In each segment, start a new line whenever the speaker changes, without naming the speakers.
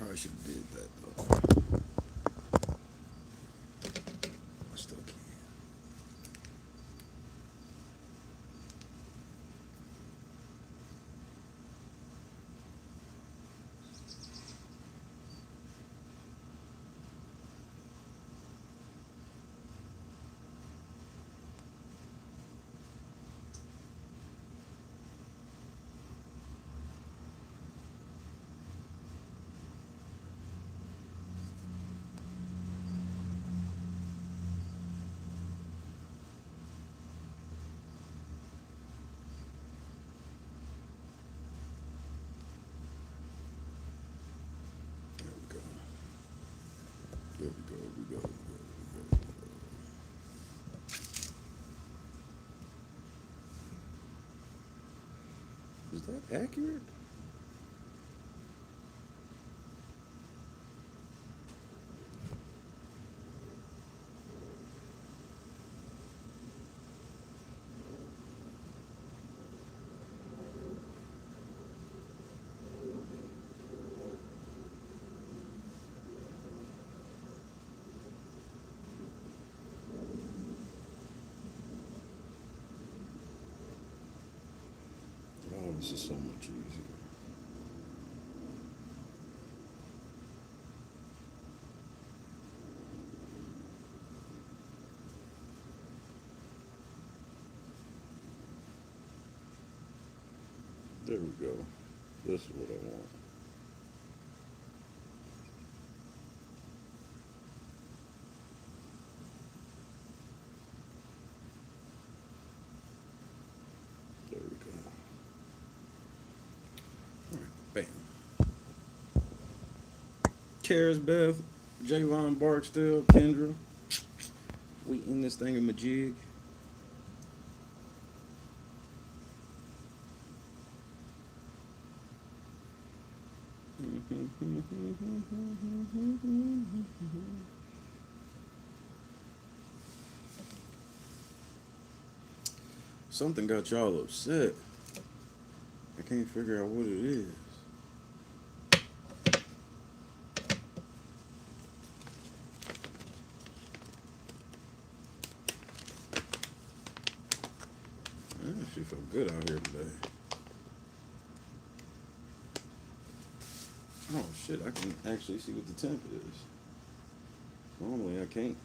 Probably should have did that though. I still can. There we go. There we go. We go. We go. Is that accurate? Oh, this is so much easier. There we go. This is what I want. There we go. All right, bam. Karis Beth, Javon Barksdale, Kendra. We in this thing in majig. Something got y'all upset. I can't figure out what it is. She felt good out here today. Oh shit, I can actually see what the temp is. Normally I can't.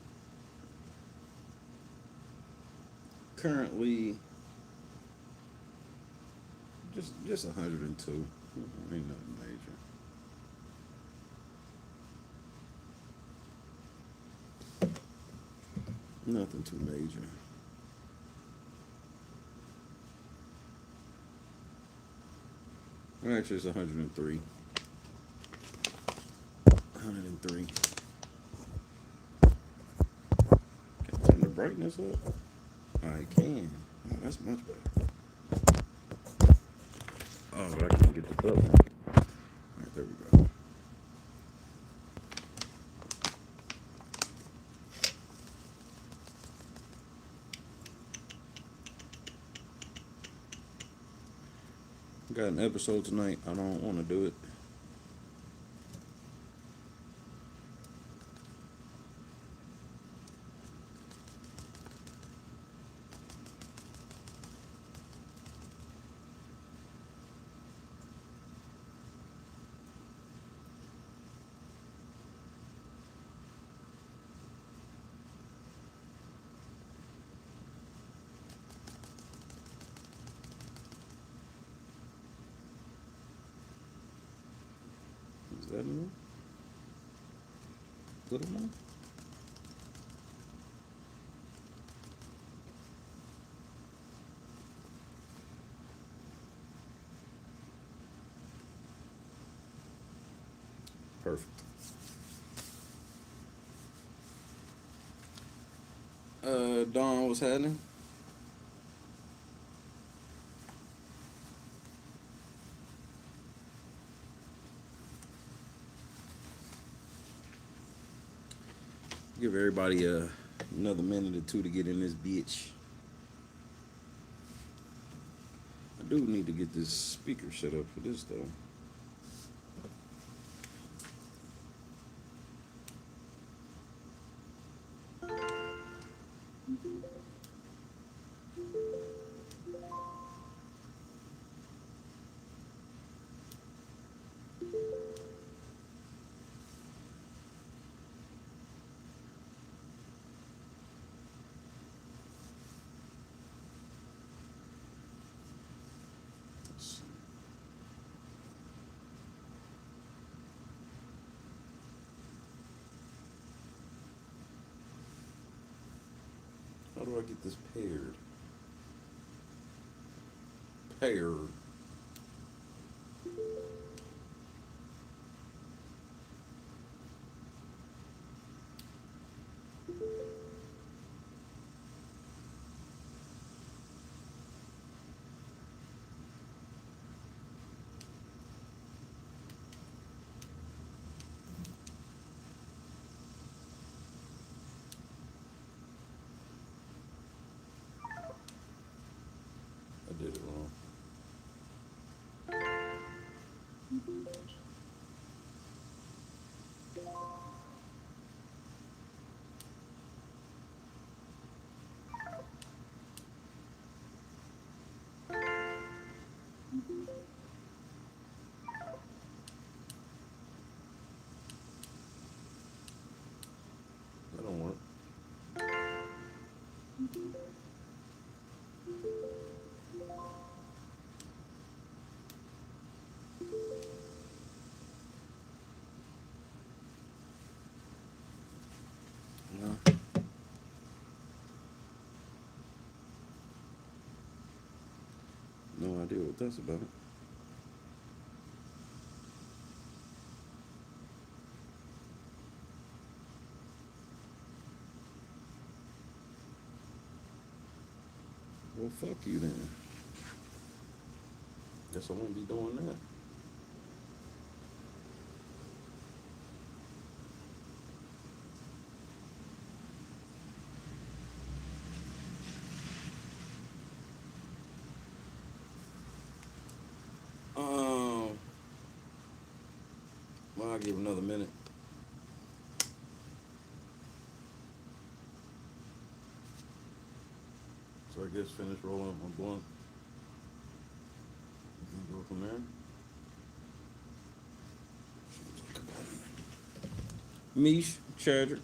Currently just 102. Ain't nothing major. Nothing too major. Actually, it's 103. 103. Can I turn the brightness up? I can. Oh, that's much better. Oh, but I can't get the button. Alright, there we go. Got an episode tonight. I don't want to do it. Is that enough? Little more? Perfect. Dawn, what's happening? Give everybody another minute or two to get in this bitch. I do need to get this speaker set up for this though. do I get this paired? Paired. I did it wrong. That don't work. No. No idea what that's about. Well, fuck you then. Guess I won't be doing that. Well, I'll give another minute. So I guess finish rolling up my blunt. And go from there. Mish, Chadrick.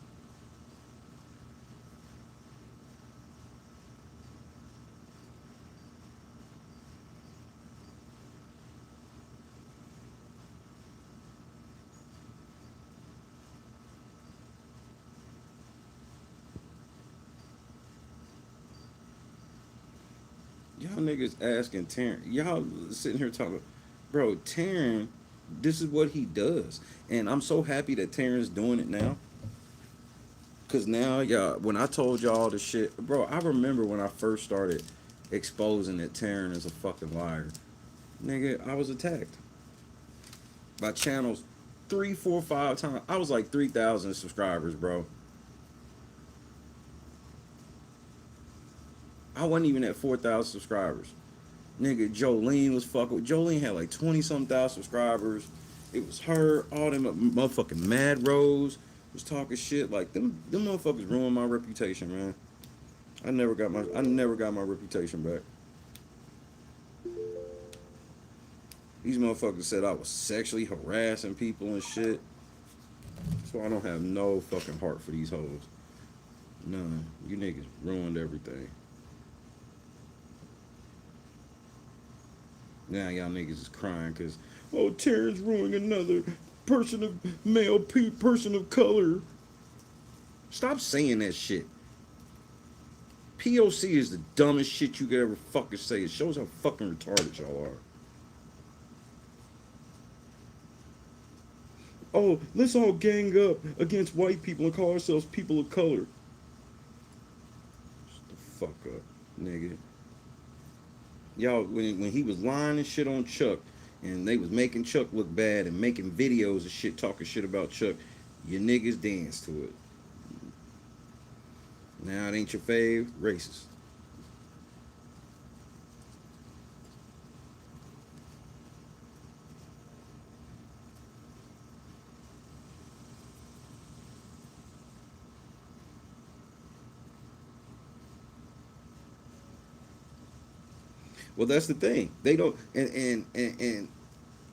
Y'all niggas asking Taryn. Y'all sitting here talking, bro. Taryn, this is what he does, and I'm so happy that Taryn's doing it now. Cause now, y'all, when I told y'all the shit, bro, I remember when I first started exposing that Taryn is a fucking liar. Nigga, I was attacked by channels 3, 4, 5 times. I was like 3,000 subscribers, bro. I wasn't even at 4,000 subscribers. Nigga, Jolene was fucking with. Jolene had like 20 some thousand subscribers. It was her. All them motherfucking Mad Rose was talking shit. Like them motherfuckers ruined my reputation, man. I never got my reputation back. These motherfuckers said I was sexually harassing people and shit. So I don't have no fucking heart for these hoes. None. You niggas ruined everything. Now y'all niggas is crying because, oh, Terrence ruining another person of color. Stop saying that shit. POC is the dumbest shit you could ever fucking say. It shows how fucking retarded y'all are. Oh, let's all gang up against white people and call ourselves people of color. Shut the fuck up, nigga. Y'all, when he was lying and shit on Chuck, and they was making Chuck look bad and making videos of shit talking shit about Chuck, you niggas danced to it. Now it ain't your fave, racist. Well, that's the thing. They don't, and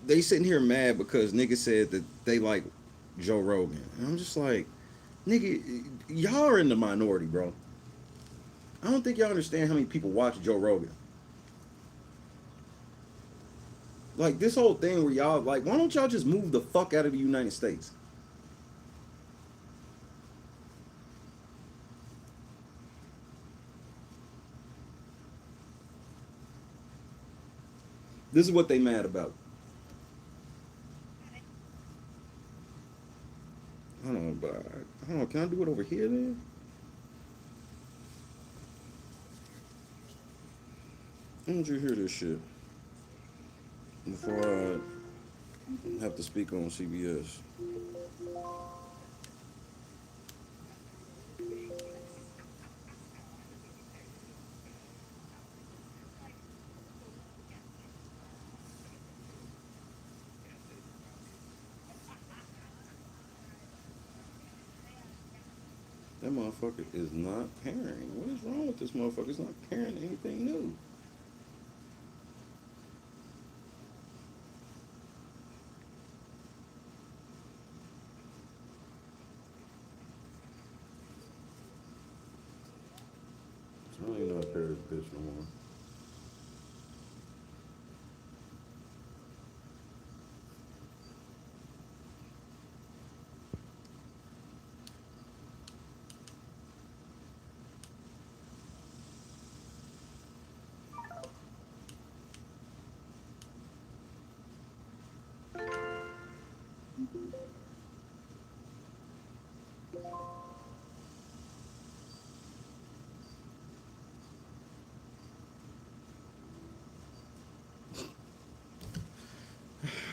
they sitting here mad because niggas said that they like Joe Rogan. And I'm just like, nigga, y'all are in the minority, bro. I don't think y'all understand how many people watch Joe Rogan. Like this whole thing where y'all like, why don't y'all just move the fuck out of the United States? This is what they mad about. Hold on, but hold on. Can I do it over here then? Why don't you hear this shit before I have to speak on CBS? That motherfucker is not pairing. What is wrong with this motherfucker? It's not pairing anything new. It's really not pair this bitch no more.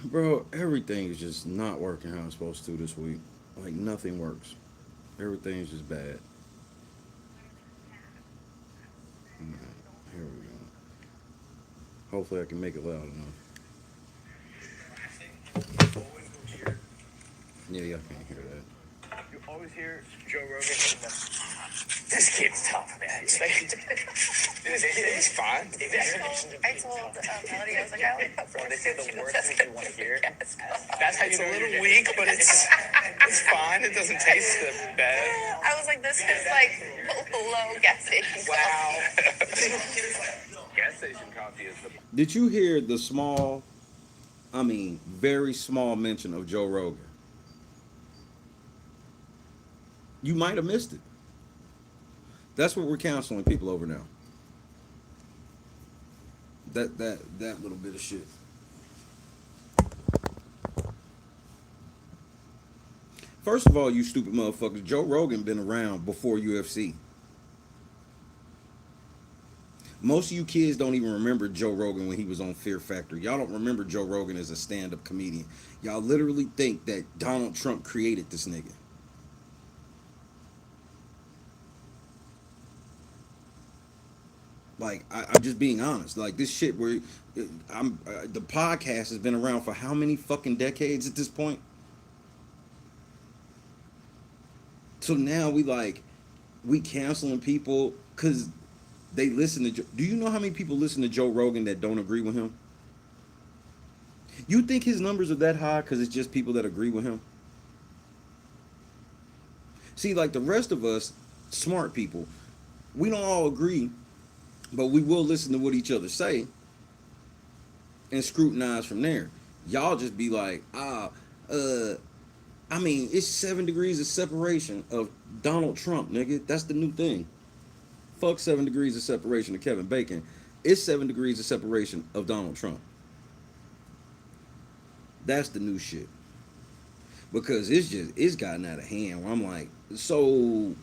Bro, everything is just not working how it's supposed to this week. Like nothing works. Everything's just bad. Alright, here we go. Hopefully I can make it loud enough. Yeah, y'all can't hear that.
You always hear Joe Rogan. This kid's tough, man. He's fine.
I told Melody, I was like, I like that.
When they say the worst thing you want to hear,
Yes.
that's how you know. It's a little weak, but it's fine. It doesn't taste bad.
I was like, this is like low gas station.
Wow. Gas station coffee is the.
Did you hear the very small mention of Joe Rogan? You might have missed it. That's what we're counseling people over now. That little bit of shit. First of all, you stupid motherfuckers, Joe Rogan been around before UFC. Most of you kids don't even remember Joe Rogan when he was on Fear Factor. Y'all don't remember Joe Rogan as a stand-up comedian. Y'all literally think that Donald Trump created this nigga. Like I'm just being honest. Like this shit where the podcast has been around for how many fucking decades at this point? So now we canceling people because they listen to. Do you know how many people listen to Joe Rogan that don't agree with him? You think his numbers are that high because it's just people that agree with him? See, like the rest of us, smart people, we don't all agree, but we will listen to what each other say and scrutinize from there. Y'all just be like, it's 7 degrees of separation of Donald Trump, nigga. That's the new thing. Fuck 7 degrees of separation of Kevin Bacon. It's 7 degrees of separation of Donald Trump. That's the new shit. Because it's gotten out of hand where I'm like, so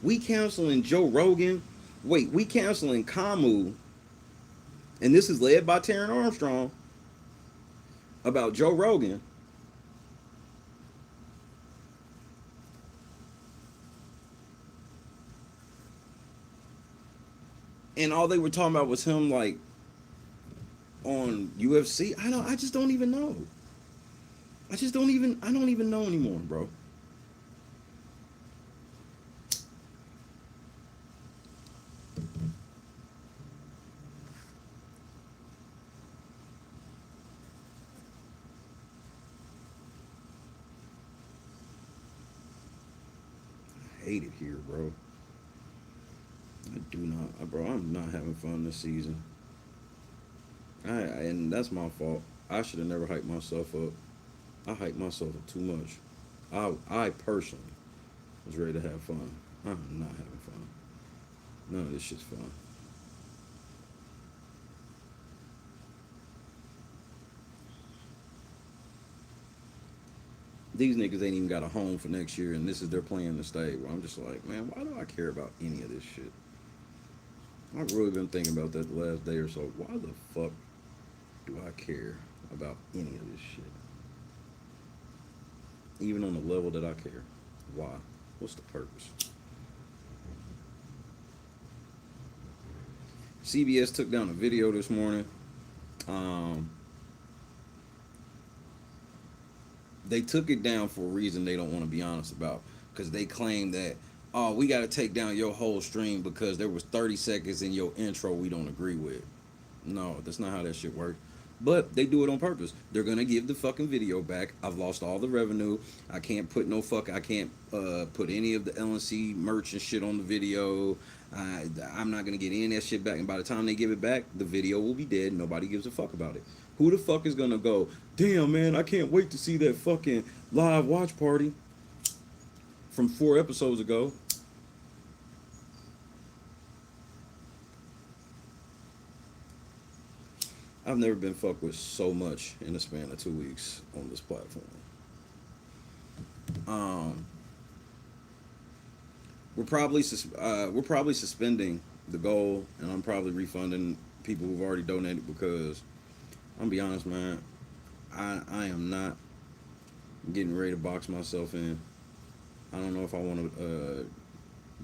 we canceling Joe Rogan? Wait, we canceling Camus, and this is led by Taryn Armstrong, about Joe Rogan. And all they were talking about was him like on UFC. I just don't even know. I don't even know anymore, bro. I hate it here, bro. I do not, bro. I'm not having fun this season. And that's my fault. I should have never hyped myself up. I hyped myself up too much. I personally was ready to have fun. I'm not having fun. None of this shit's fun. These niggas ain't even got a home for next year, and this is their plan to stay. Where I'm just like, man, why do I care about any of this shit? I've really been thinking about that the last day or so. Why the fuck do I care about any of this shit? Even on the level that I care. Why? What's the purpose? CBS took down a video this morning. Um, they took it down for a reason they don't want to be honest about, because they claim that, oh, we got to take down your whole stream because there was 30 seconds in your intro we don't agree with. No, that's not how that shit works. But they do it on purpose. They're gonna give the fucking video back. I've lost all the revenue. I can't put no fuck. I can't put any of the LNC merch and shit on the video. I'm not gonna get any of that shit back. And by the time they give it back, the video will be dead. Nobody gives a fuck about it. Who the fuck is gonna go? Damn, man, I can't wait to see that fucking live watch party from 4 episodes ago. I've never been fucked with so much in the span of 2 weeks on this platform. Um, we're probably suspending the goal, and I'm probably refunding people who've already donated because I'm gonna be honest, man. I am not getting ready to box myself in. I don't know if I want to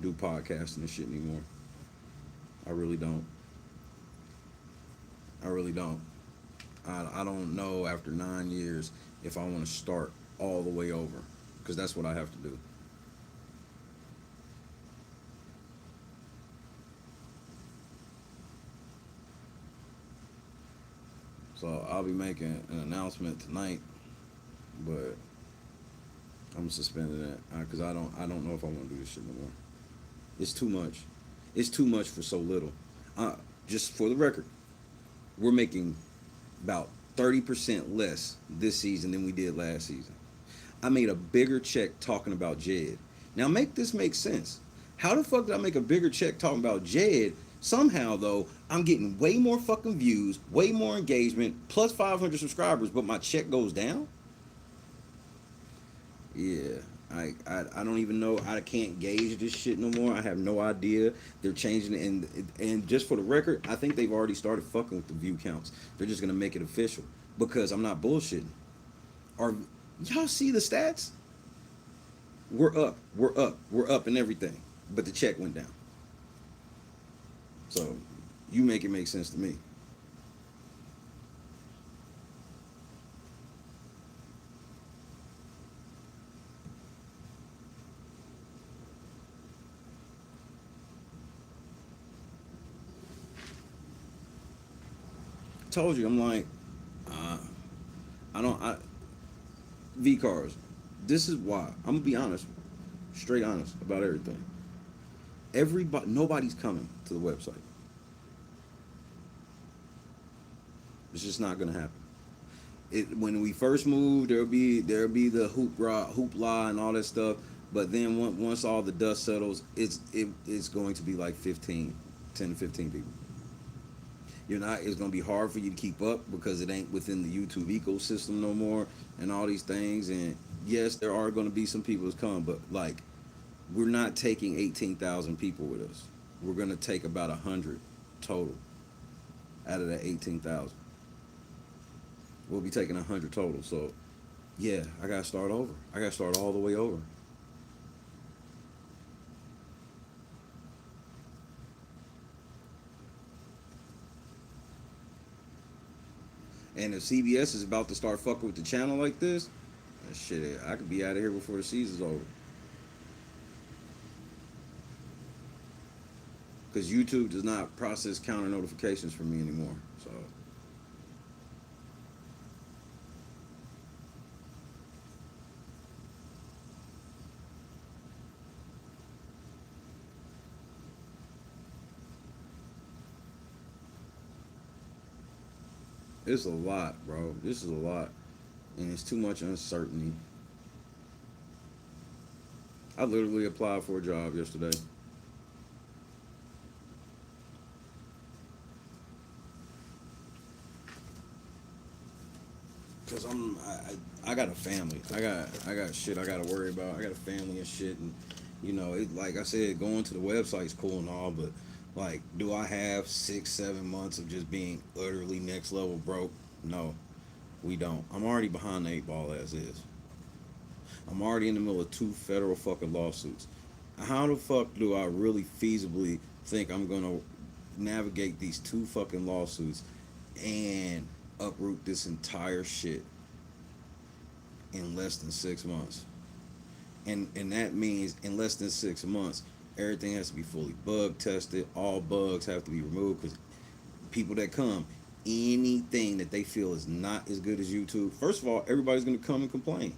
do podcasting and shit anymore. I really don't. I really don't. I don't know after 9 years if I want to start all the way over, because that's what I have to do. So I'll be making an announcement tonight, but I'm suspending it because I don't know if I want to do this shit no more. It's too much. It's too much for so little. Just for the record, we're making about 30% less this season than we did last season. I made a bigger check talking about Jed. Now make this make sense. How the fuck did I make a bigger check talking about Jed? Somehow though, I'm getting way more fucking views, way more engagement, plus 500 subscribers, but my check goes down? Yeah. I don't even know. I can't gauge this shit no more. I have no idea. They're changing it, and just for the record, I think they've already started fucking with the view counts. They're just gonna make it official because I'm not bullshitting. Are y'all see the stats? We're up and everything, but the check went down. So you make it make sense to me. Told you, I'm like, I don't, V cars. This is why. I'm gonna be honest, straight honest about everything. Nobody's coming to the website. It's just not gonna happen. When we first moved, there'll be the hoopla and all that stuff. But then once all the dust settles, it's going to be like 10 to 15 people. It's gonna be hard for you to keep up because it ain't within the YouTube ecosystem no more and all these things. And yes, there are gonna be some people that come, but like, we're not taking 18,000 people with us. We're gonna take about 100 total out of that 18,000. We'll be taking 100 total. So yeah, I gotta start over. I gotta start all the way over. And if CBS is about to start fucking with the channel like this, shit, I could be out of here before the season's over. Because YouTube does not process counter notifications for me anymore. So it's a lot, bro. This is a lot. And it's too much uncertainty. I literally applied for a job yesterday. Cause I got a family. I got shit I gotta worry about. I got a family and shit, and you know, it, like I said, going to the website's cool and all, but like, do I have 6 7 months of just being utterly next level broke? No, we don't. I'm already behind the eight ball as is. I'm already in the middle of two federal fucking lawsuits. How the fuck do I really feasibly think I'm gonna navigate these two fucking lawsuits and uproot this entire shit in less than 6 months? And that means in less than 6 months, everything has to be fully bug tested. All bugs have to be removed because people that come, anything that they feel is not as good as YouTube, first of all, everybody's gonna come and complain.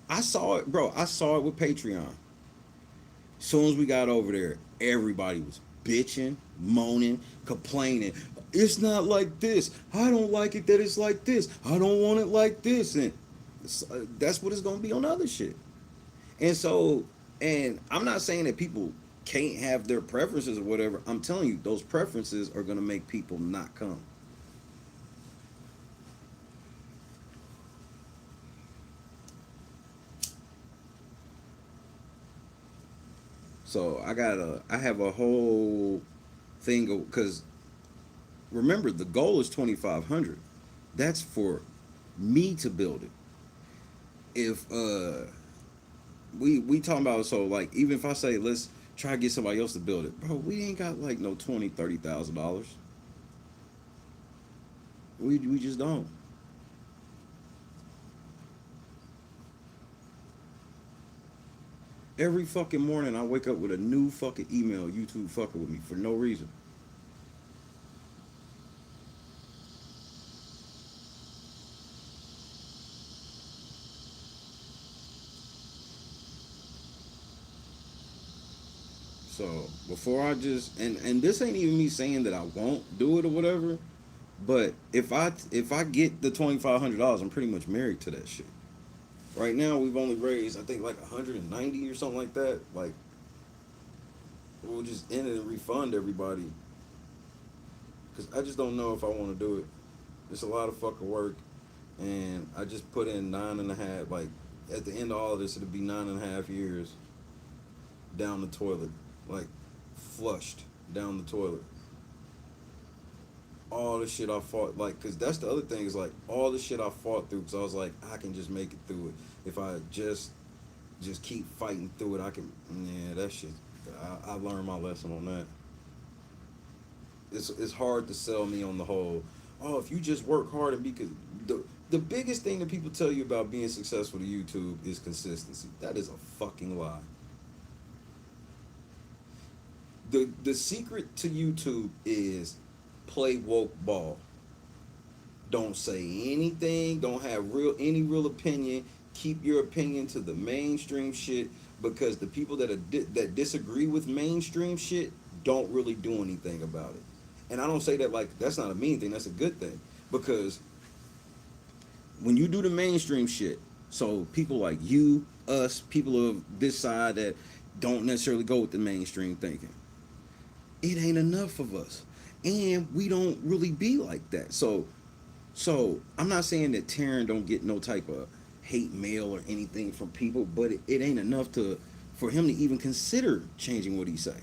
I saw it, bro. I saw it with Patreon. Soon as we got over there, everybody was bitching, moaning, complaining. It's not like this. I don't like it that it's like this. I don't want it like this. And that's what it's gonna be on other shit. And so, and I'm not saying that people can't have their preferences or whatever. I'm telling you, those preferences are gonna make people not come. So I have a whole thing because remember the goal is 2,500. That's for me to build it. If we talking about, so like, even if I say let's try to get somebody else to build it, bro, we ain't got like no $20,000, $30,000. We just don't. Every fucking morning I wake up with a new fucking email, YouTube fucking with me for no reason. So before I just, and this ain't even me saying that I won't do it or whatever, but if I get the $2,500, I'm pretty much married to that shit. Right now we've only raised I think like 190 or something like that. Like, we'll just end it and refund everybody because I just don't know if I want to do it. It's a lot of fucking work, and I just put in 9.5. Like, at the end of all of this, it'll be 9.5 years down the toilet, like flushed down the toilet. All the shit I fought, like, cause that's the other thing is like all the shit I fought through, cause I was like, I can just make it through it if I just keep fighting through it. I can, yeah, that shit. I learned my lesson on that. It's hard to sell me on the whole. Oh, if you just work hard and be, cause the biggest thing that people tell you about being successful to YouTube is consistency. That is a fucking lie. The secret to YouTube is play woke ball. Don't say anything. Don't have any real opinion. Keep your opinion to the mainstream shit, because the people that disagree with mainstream shit don't really do anything about it. And I don't say that like that's not a mean thing. That's a good thing, because when you do the mainstream shit, so people like you, us, people of this side that don't necessarily go with the mainstream thinking, it ain't enough of us, and we don't really be like that. So I'm not saying that Taryn don't get no type of hate mail or anything from people, but it ain't enough for him to even consider changing what he say.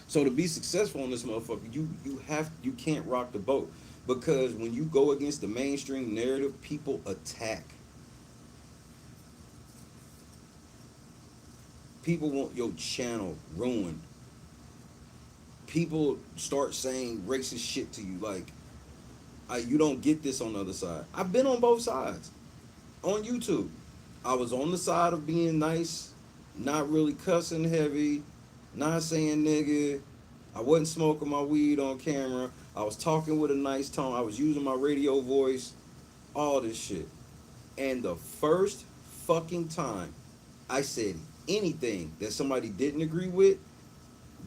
So to be successful in this motherfucker, you can't rock the boat, because when you go against the mainstream narrative, people attack. People want your channel ruined. People start saying racist shit to you, like, you don't get this on the other side. I've been on both sides on YouTube. I was on the side of being nice, not really cussing heavy, not saying nigga. I wasn't smoking my weed on camera. I was talking with a nice tone. I was using my radio voice, all this shit. And the first fucking time I said anything that somebody didn't agree with,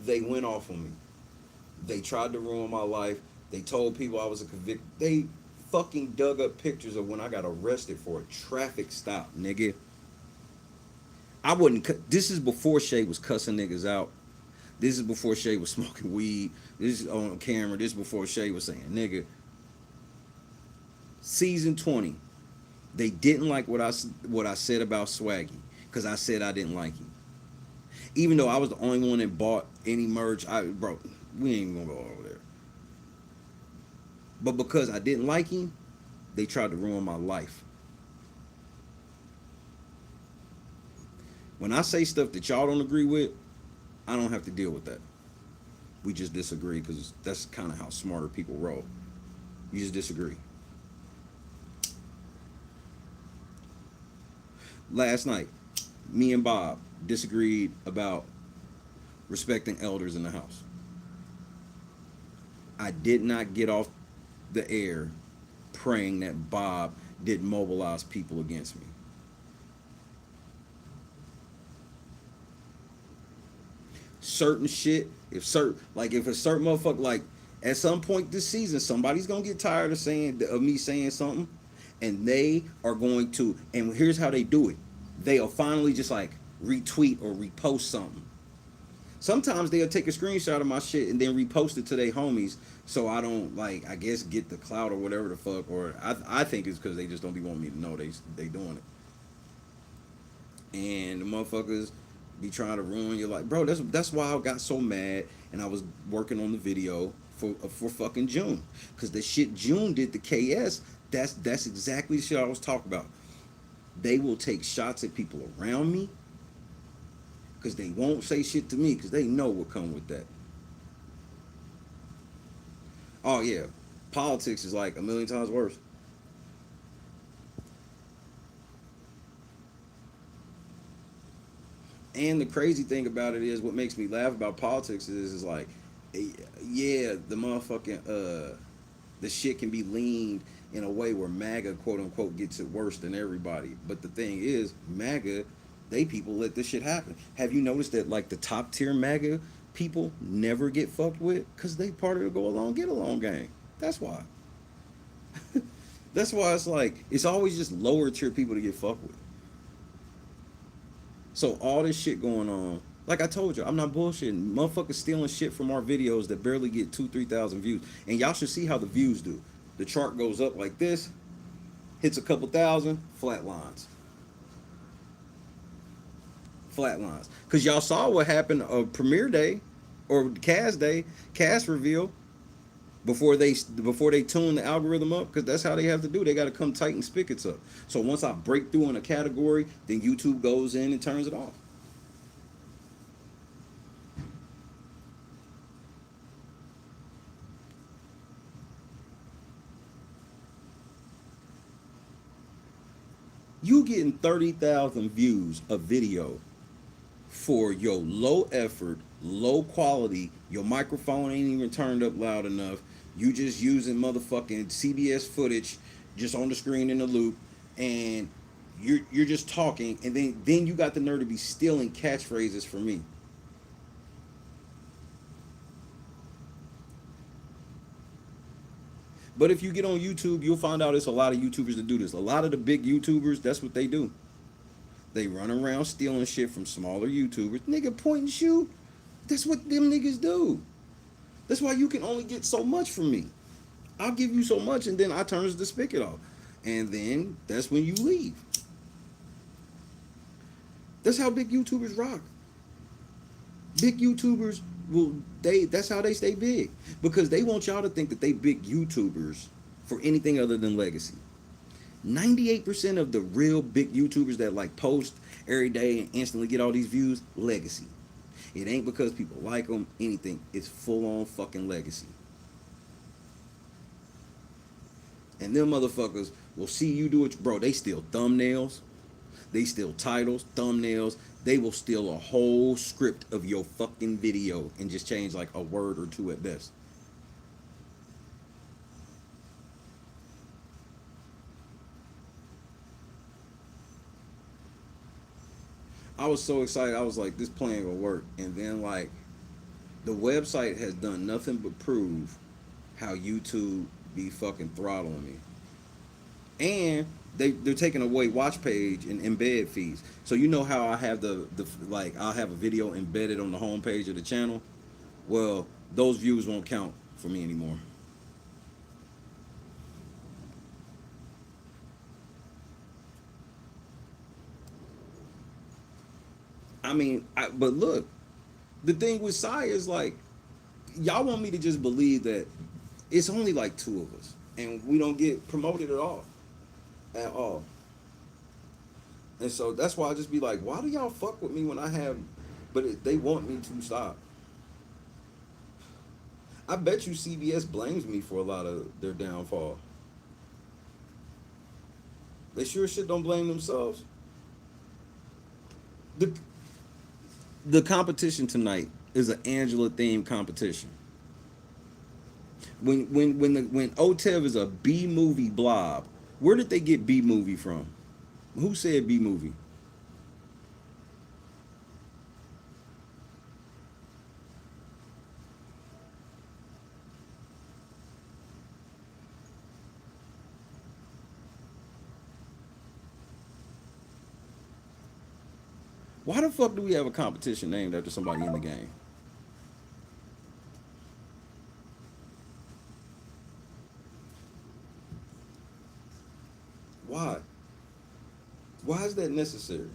they went off on me. They tried to ruin my life. They told people I was a convict. They fucking dug up pictures of when I got arrested for a traffic stop, nigga. I wouldn't. This is before Shay was cussing niggas out. This is before Shay was smoking weed. This is on camera. This is before Shay was saying, nigga. Season 20. They didn't like what I said about Swaggy because I said I didn't like him. Even though I was the only one that bought any merch, bro, we ain't even gonna go over there. But because I didn't like him, they tried to ruin my life. When I say stuff that y'all don't agree with, I don't have to deal with that. We just disagree because that's kind of how smarter people roll. You just disagree. Last night, me and Bob disagreed about respecting elders in the house. I did not get off the air praying that Bob didn't mobilize people against me. Certain shit, if a certain motherfucker, like at some point this season, somebody's gonna get tired of me saying something, and they are going to, and here's how they do it. They'll finally just like retweet or repost something. Sometimes they'll take a screenshot of my shit and then repost it to their homies, so I don't, like, I guess get the clout or whatever the fuck, or I think it's because they just don't be wanting me to know they doing it. And the motherfuckers be trying to ruin your life, bro. That's why I got so mad, and I was working on the video for fucking June, because the shit June did to KS, that's exactly the shit I was talking about. They will take shots at people around me because they won't say shit to me because they know what come with that. Oh yeah, politics is like a million times worse. And the crazy thing about it is, what makes me laugh about politics is like, yeah, the motherfucking the shit can be leaned in a way where MAGA, quote unquote, gets it worse than everybody. But the thing is, MAGA, they people let this shit happen. Have you noticed that like the top tier MAGA people never get fucked with? Because they part of the go along, get along gang. That's why. That's why it's like, it's always just lower tier people to get fucked with. So all this shit going on, like I told you, I'm not bullshitting. Motherfuckers stealing shit from our videos that barely get 2,000-3,000 views. And y'all should see how the views do. The chart goes up like this, hits a couple thousand, flatlines. Flatlines. Because y'all saw what happened of premiere day or cast day, cast reveal, before they tune the algorithm up, because that's how they have to do. They got to come tighten spigots up. So once I break through in a category, then YouTube goes in and turns it off. You getting 30,000 views a video for your low effort, low quality, your microphone ain't even turned up loud enough, you just using motherfucking CBS footage just on the screen in the loop, and you're just talking, and then you got the nerve to be stealing catchphrases from me. But if you get on YouTube, you'll find out it's a lot of YouTubers that do this. A lot of the big YouTubers, that's what they do. They run around stealing shit from smaller YouTubers. Nigga, point and shoot. That's what them niggas do. That's why you can only get so much from me. I'll give you so much, and then I turn the spigot off. And then that's when you leave. That's how big YouTubers rock. Big YouTubers that's how they stay big. Because they want y'all to think that they big YouTubers for anything other than legacy. 98% of the real big YouTubers that like post every day and instantly get all these views, legacy. It ain't because people like them, anything. It's full on fucking legacy. And them motherfuckers will see you do it. Bro, they steal thumbnails. They steal titles, thumbnails. They will steal a whole script of your fucking video and just change like a word or two at best. I was so excited. I was like, this plan will work. And then like, the website has done nothing but prove how YouTube be fucking throttling me. and they're taking away watch page and embed fees. So you know how I have the like I'll have a video embedded on the homepage of the channel. Well, those views won't count for me anymore. I mean, but look, the thing with Sai is like, y'all want me to just believe that it's only like two of us, and we don't get promoted at all. And so that's why I just be like, why do y'all fuck with me when I have, but they want me to stop. I bet you CBS blames me for a lot of their downfall. They sure shit don't blame themselves. The the competition tonight is an Angela themed competition. When OTEV is a B movie blob, where did they get B movie from? Who said B movie? Why the fuck do we have a competition named after somebody in the game? Why? Why is that necessary?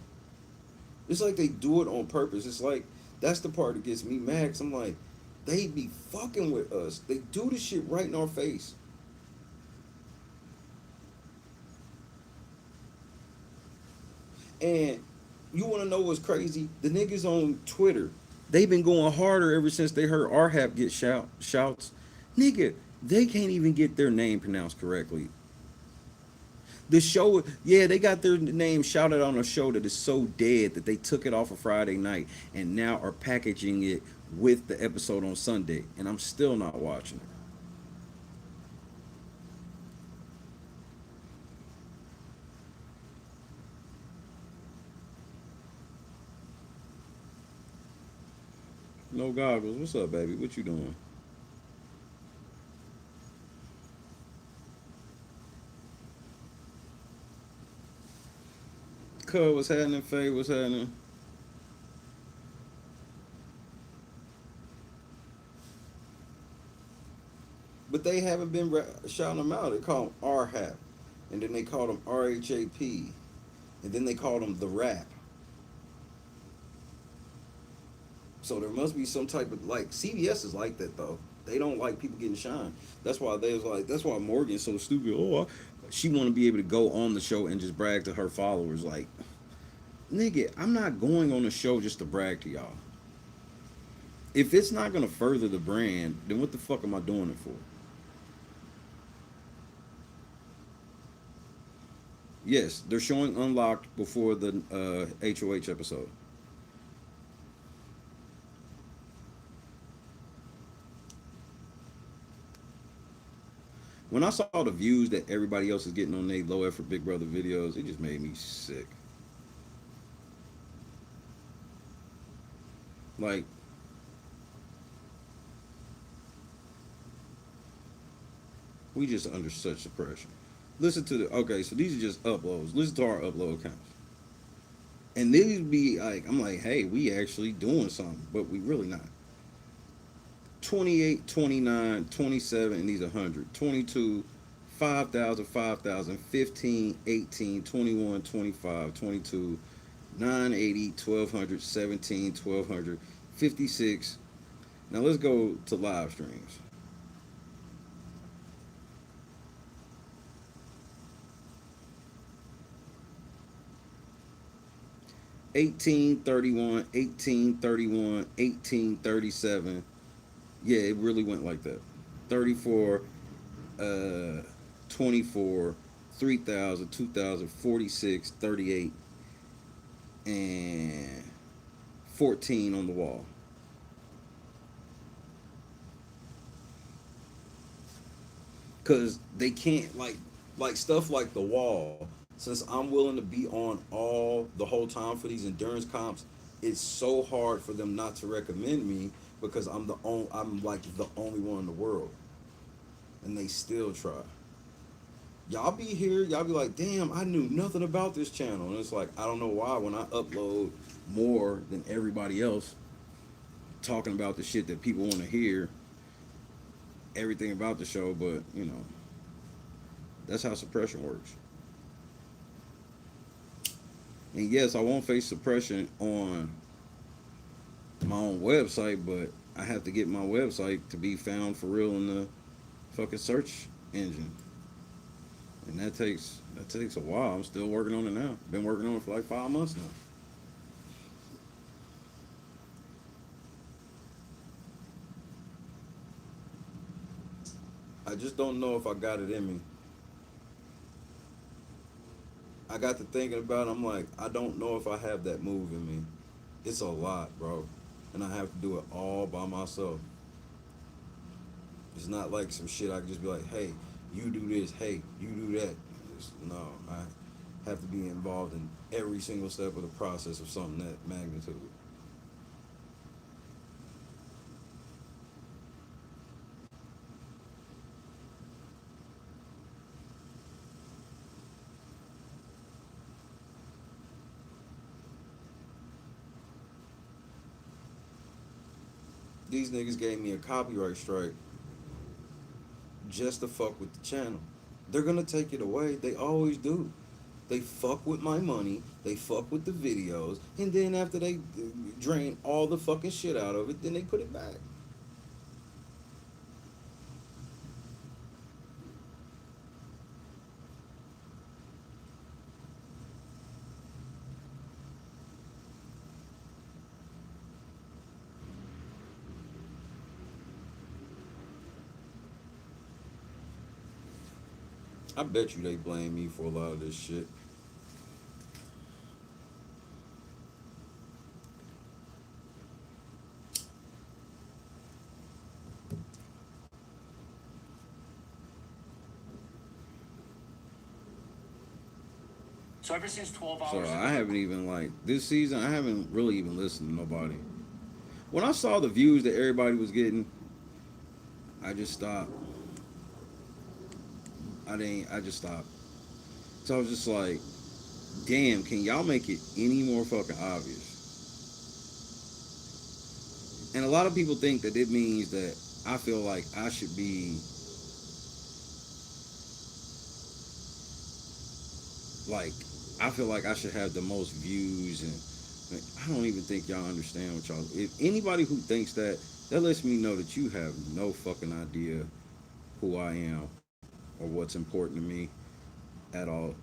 It's like they do it on purpose. It's like that's the part that gets me mad. Cause I'm like, they be fucking with us. They do this shit right in our face. And you want to know what's crazy? The niggas on Twitter, they've been going harder ever since they heard RHAP get shouts. Nigga, they can't even get their name pronounced correctly. The show, yeah, they got their name shouted on a show that is so dead that they took it off of Friday night and now are packaging it with the episode on Sunday. And I'm still not watching it. No goggles. What's up, baby? What you doing? Cuz, what's happening? Faye, what's happening? But they haven't been shouting them out. They call them RHAP. And then they call them RHAP. And then they call them The Rap. So there must be some type of, like, CBS is like that, though. They don't like people getting shine. That's why they was like, that's why Morgan's so stupid. She want to be able to go on the show and just brag to her followers. Like, nigga, I'm not going on the show just to brag to y'all. If it's not going to further the brand, then what the fuck am I doing it for? Yes, they're showing Unlocked before the HOH episode. When I saw the views that everybody else is getting on their low effort Big Brother videos, it just made me sick. Like, we just under such suppression. Listen to the okay, so these are just uploads. Listen to our upload counts. And these be like, I'm like, hey, we actually doing something, but we really not. 28, 29, 27, and these are 100. 22, 5,000, 5,000, 15, 18, 21, 25, 22, 980, 1200, 17, 1200, 56. Now let's go to live streams. 1831, 1831, 1837. Yeah, it really went like that. 34, 24, 3,000, 2,000, 46, 38, and 14 on the wall. Cause they can't like stuff like the wall. Since I'm willing to be on all the whole time for these endurance comps, it's so hard for them not to recommend me because I'm like the only one in the world, and they still try. Y'all be here, y'all be like, damn, I knew nothing about this channel. And it's like, I don't know why when I upload more than everybody else talking about the shit that people want to hear, everything about the show, but you know, that's how suppression works. And yes, I won't face suppression on my own website, but I have to get my website to be found for real in the fucking search engine. And that takes a while. I'm still working on it now. Been working on it for like 5 months now. I just don't know if I got it in me. I got to thinking about it, I'm like, I don't know if I have that move in me. It's a lot, bro. And I have to do it all by myself. It's not like some shit I can just be like, hey, you do this, hey, you do that. No, I have to be involved in every single step of the process of something that magnitude. These niggas gave me a copyright strike just to fuck with the channel. They're gonna take it away. They always do. They fuck with my money. They fuck with the videos, and then after they drain all the fucking shit out of it, then they put it back. I bet you they blame me for a lot of this shit.
So ever since 12
So
hours
I
ago,
haven't even like this season. I haven't really even listened to nobody. When I saw the views that everybody was getting, I just stopped. I didn't. I just stopped. So I was just like, damn, can y'all make it any more fucking obvious? And a lot of people think that it means that I feel like I should be like, I feel like I should have the most views, and like, I don't even think y'all understand what y'all. If anybody who thinks that, that lets me know that you have no fucking idea who I am or what's important to me at all.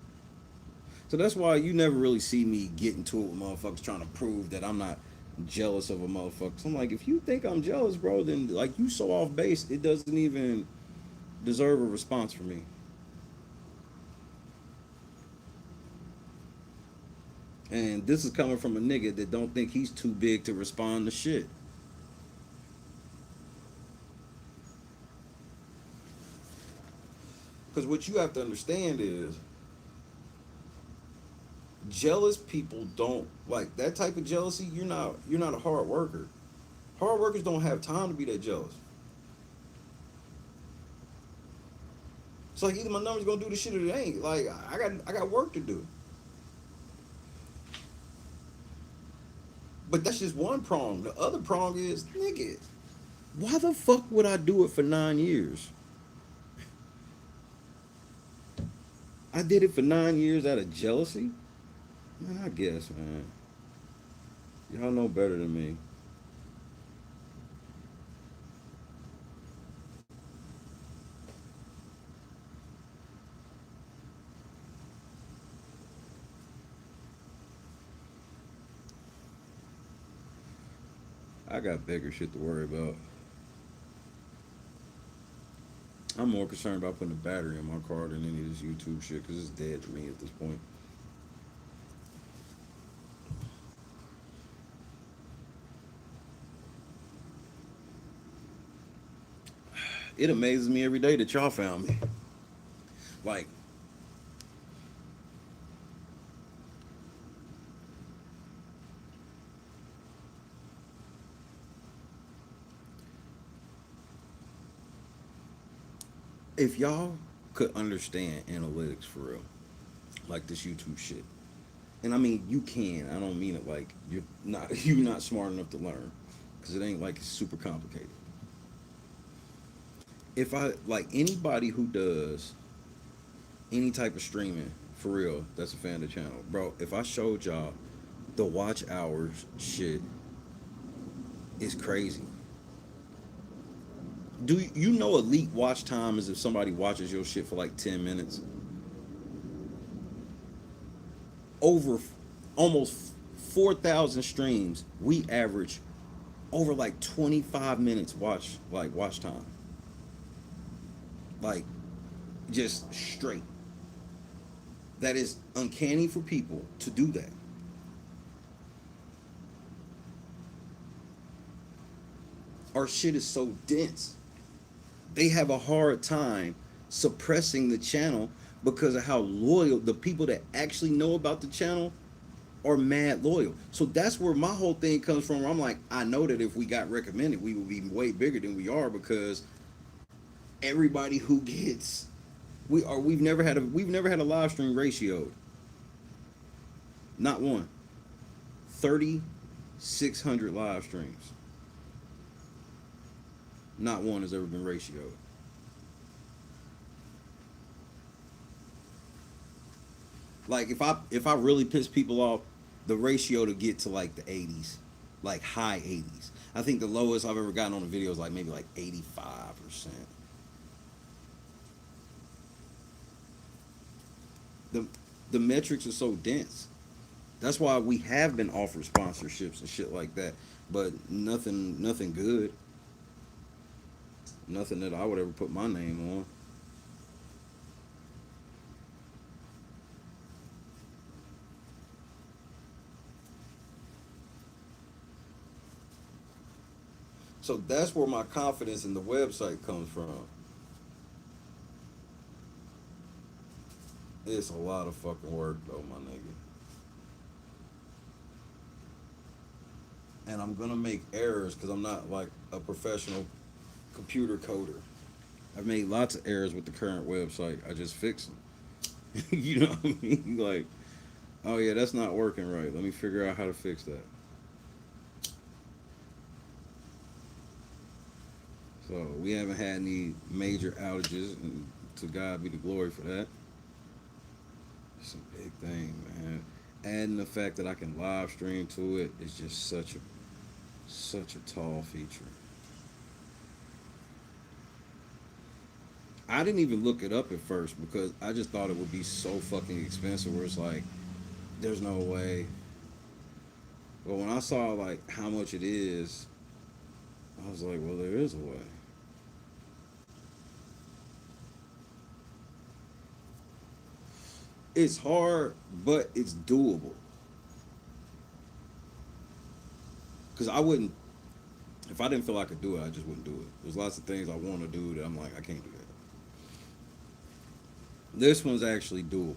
So that's why you never really see me get into it with motherfuckers trying to prove that I'm not jealous of a motherfucker. So I'm like, if you think I'm jealous, bro, then like you so off base, it doesn't even deserve a response from me. And this is coming from a nigga that don't think he's too big to respond to shit. Because what you have to understand is jealous people don't like that type of jealousy. You're not a hard worker. Hard workers don't have time to be that jealous. It's like either my number's gonna do the shit or it ain't. Like I got work to do. But that's just one prong. The other prong is, nigga, why the fuck would I do it for 9 years? I did it for 9 years out of jealousy? Man, I guess, man. Y'all know better than me. I got bigger shit to worry about. I'm more concerned about putting a battery in my car than any of this YouTube shit because it's dead to me at this point. It amazes me every day that y'all found me. Like, if y'all could understand analytics for real, like this YouTube shit. And I mean, you can. I don't mean it like you're not smart enough to learn, because it ain't like it's super complicated. If I like anybody who does any type of streaming for real, that's a fan of the channel, bro. If I showed y'all the watch hours shit is crazy. Do you know elite watch time is if somebody watches your shit for like 10 minutes? Over almost 4,000 streams, we average over like 25 minutes watch time. Like just straight. That is uncanny for people to do that. Our shit is so dense. They have a hard time suppressing the channel because of how loyal the people that actually know about the channel are mad loyal. So that's where my whole thing comes from. Where I'm like, I know that if we got recommended, we would be way bigger than we are because everybody who gets we've never had a live stream ratioed. Not one. 3,600 live streams. Not one has ever been ratioed. Like if I really piss people off, the ratio to get to like the 80s, like high 80s. I think the lowest I've ever gotten on a video is like maybe like 85%. The the metrics are so dense. That's why we have been offered sponsorships and shit like that, but nothing good. Nothing that I would ever put my name on. So that's where my confidence in the website comes from. It's a lot of fucking work though, my nigga. And I'm gonna make errors because I'm not like a professional computer coder. I've made lots of errors with the current website. I just fix them. You know what I mean? Like, oh yeah, that's not working right. Let me figure out how to fix that. So we haven't had any major outages, and to God be the glory for that. It's a big thing, man. Adding the fact that I can live stream to it is just such a tall feature. I didn't even look it up at first because I just thought it would be so fucking expensive. Where it's like, there's no way. But when I saw like how much it is, I was like, well, there is a way. It's hard, but it's doable. Because I wouldn't, if I didn't feel I could do it, I just wouldn't do it. There's lots of things I want to do that I'm like, I can't do that. This one's actually doable.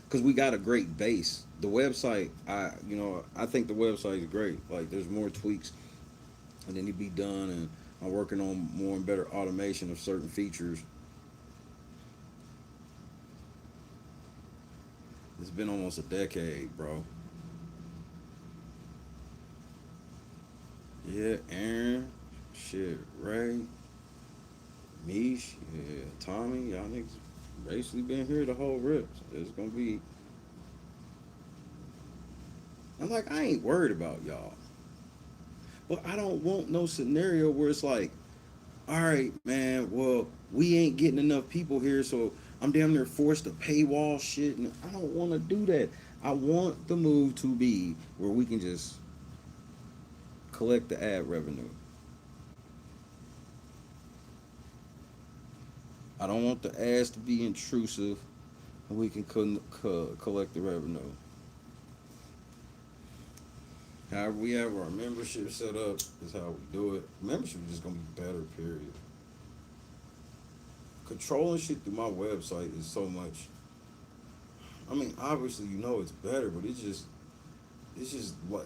Because we got a great base. The website, I think the website is great. Like, there's more tweaks that need to be done, and I'm working on more and better automation of certain features. It's been almost a decade, bro. Yeah, Aaron, shit, Ray, Mish, yeah, Tommy, y'all niggas basically been here the whole rip. So it's gonna be. I'm like, I ain't worried about y'all. But I don't want no scenario where it's like, all right, man, well, we ain't getting enough people here, so I'm damn near forced to paywall shit. And I don't want to do that. I want the move to be where we can just collect the ad revenue. I don't want the ads to be intrusive, and we can collect the revenue. However we have our membership set up is how we do it. Membership is just gonna be better, period. Controlling shit through my website is so much. I mean, obviously it's better, but it's just like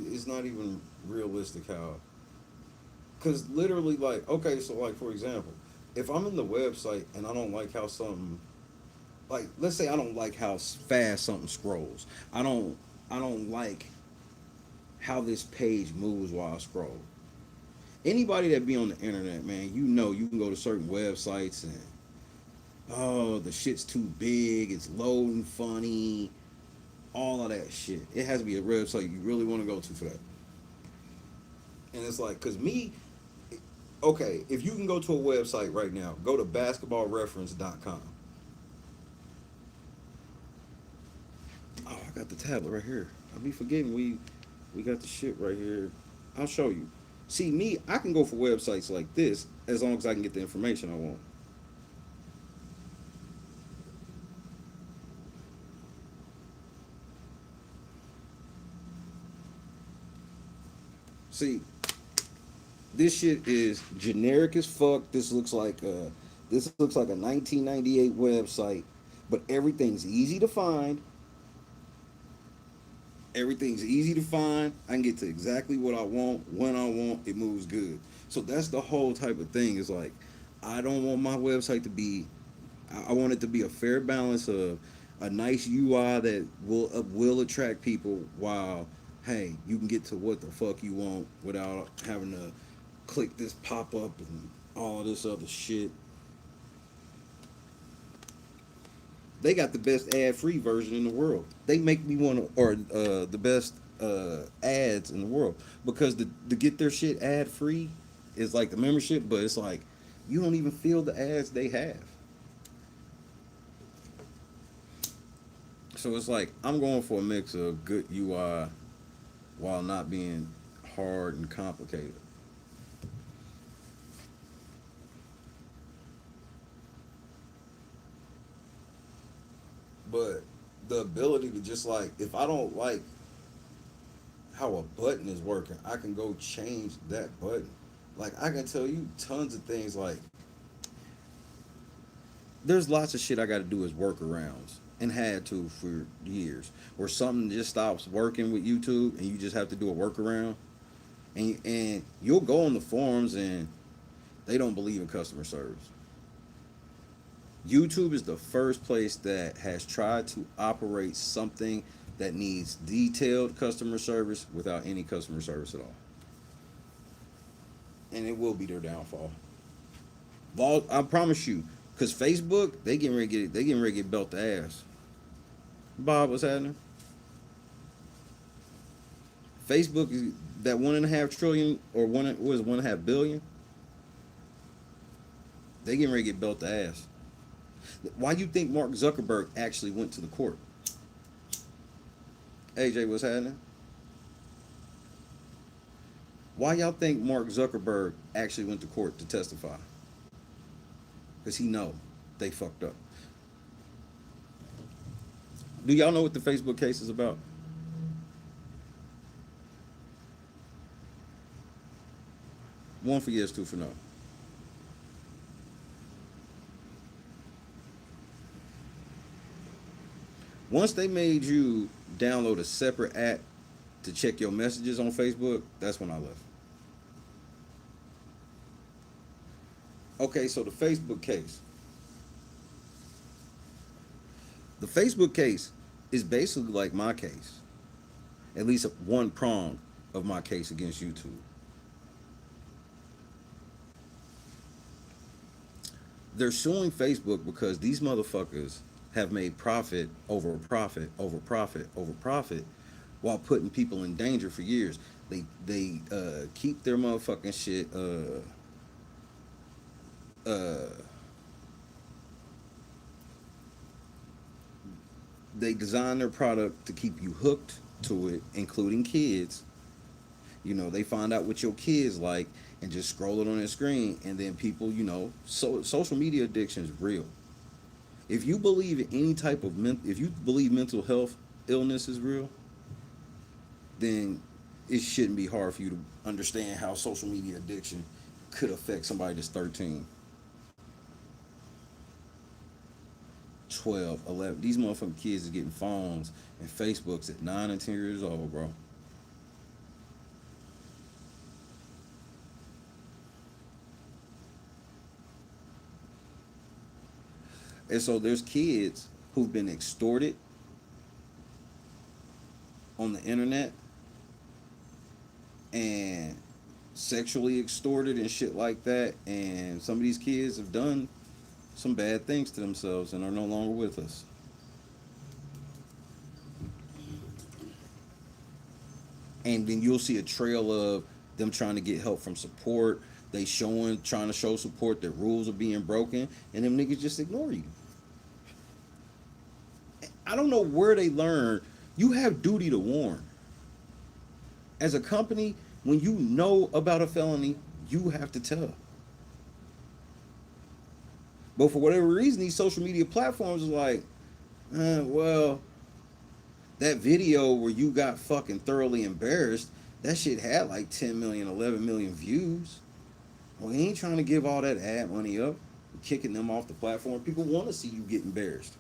it's not even realistic how. Cause literally, like, okay, so like for example, if I'm in the website and I don't like how something, like, let's say I don't like how fast something scrolls. I don't like how this page moves while I scroll. Anybody that be on the internet, man, you know you can go to certain websites and oh, the shit's too big, it's loading funny, all of that shit. It has to be a website you really want to go to for that. And it's like, cause me, okay, if you can go to a website right now, go to basketballreference.com. Oh, I got the tablet right here. I be forgetting we got the shit right here. I'll show you. See me, I can go for websites like this as long as I can get the information I want. See, this shit is generic as fuck. This looks like a 1998 website, but everything's easy to find. Everything's easy to find. I can get to exactly what I want when I want. It moves good. So that's the whole type of thing. Is like, I don't want my website to be. I want it to be a fair balance of a nice UI that will attract people, while hey, you can get to what the fuck you want without having to click this pop up and all of this other shit. They got the best ad free version in the world. They make me want to, or the best ads in the world, because to get their shit ad free is like the membership, but it's like you don't even feel the ads they have. So it's like I'm going for a mix of good UI while not being hard and complicated. But the ability to just like, if I don't like how a button is working, I can go change that button. Like I can tell you tons of things. Like there's lots of shit I got to do as workarounds and had to for years. Or something just stops working with YouTube and you just have to do a workaround. And you'll go on the forums and they don't believe in customer service. YouTube is the first place that has tried to operate something that needs detailed customer service without any customer service at all. And it will be their downfall. I promise you, because Facebook, they getting ready to get belt the ass. Bob, what's happening? Facebook is that 1.5 trillion, or one was 1.5 billion. They getting ready to get belt the ass. Why you think Mark Zuckerberg actually went to the court? AJ, what's happening? Why y'all think Mark Zuckerberg actually went to court to testify? Because he know they fucked up. Do y'all know what the Facebook case is about? One for yes, two for no. Once they made you download a separate app to check your messages on Facebook, that's when I left. Okay, so the Facebook case. The Facebook case is basically like my case. At least one prong of my case against YouTube. They're suing Facebook because these motherfuckers have made profit over profit over profit over profit while putting people in danger for years. They keep their motherfucking shit uh they design their product to keep you hooked to it, including kids. You know, they find out what your kids like and just scroll it on their screen, and then people, so social media addiction is real. If you believe in any type of if you believe mental health illness is real, then it shouldn't be hard for you to understand how social media addiction could affect somebody that's 13, 12, 11. These motherfucking kids are getting phones and Facebooks at 9 and 10 years old, bro. And so there's kids who've been extorted on the internet and sexually extorted and shit like that. And some of these kids have done some bad things to themselves and are no longer with us. And then you'll see a trail of them trying to get help from support. They trying to show support that rules are being broken, and them niggas just ignore you. I don't know where they learn. You have duty to warn. As a company, when you know about a felony, you have to tell. But for whatever reason, these social media platforms are like, well, that video where you got fucking thoroughly embarrassed, that shit had like 10 million, 11 million views. Well, he ain't trying to give all that ad money up, kicking them off the platform. People want to see you get embarrassed.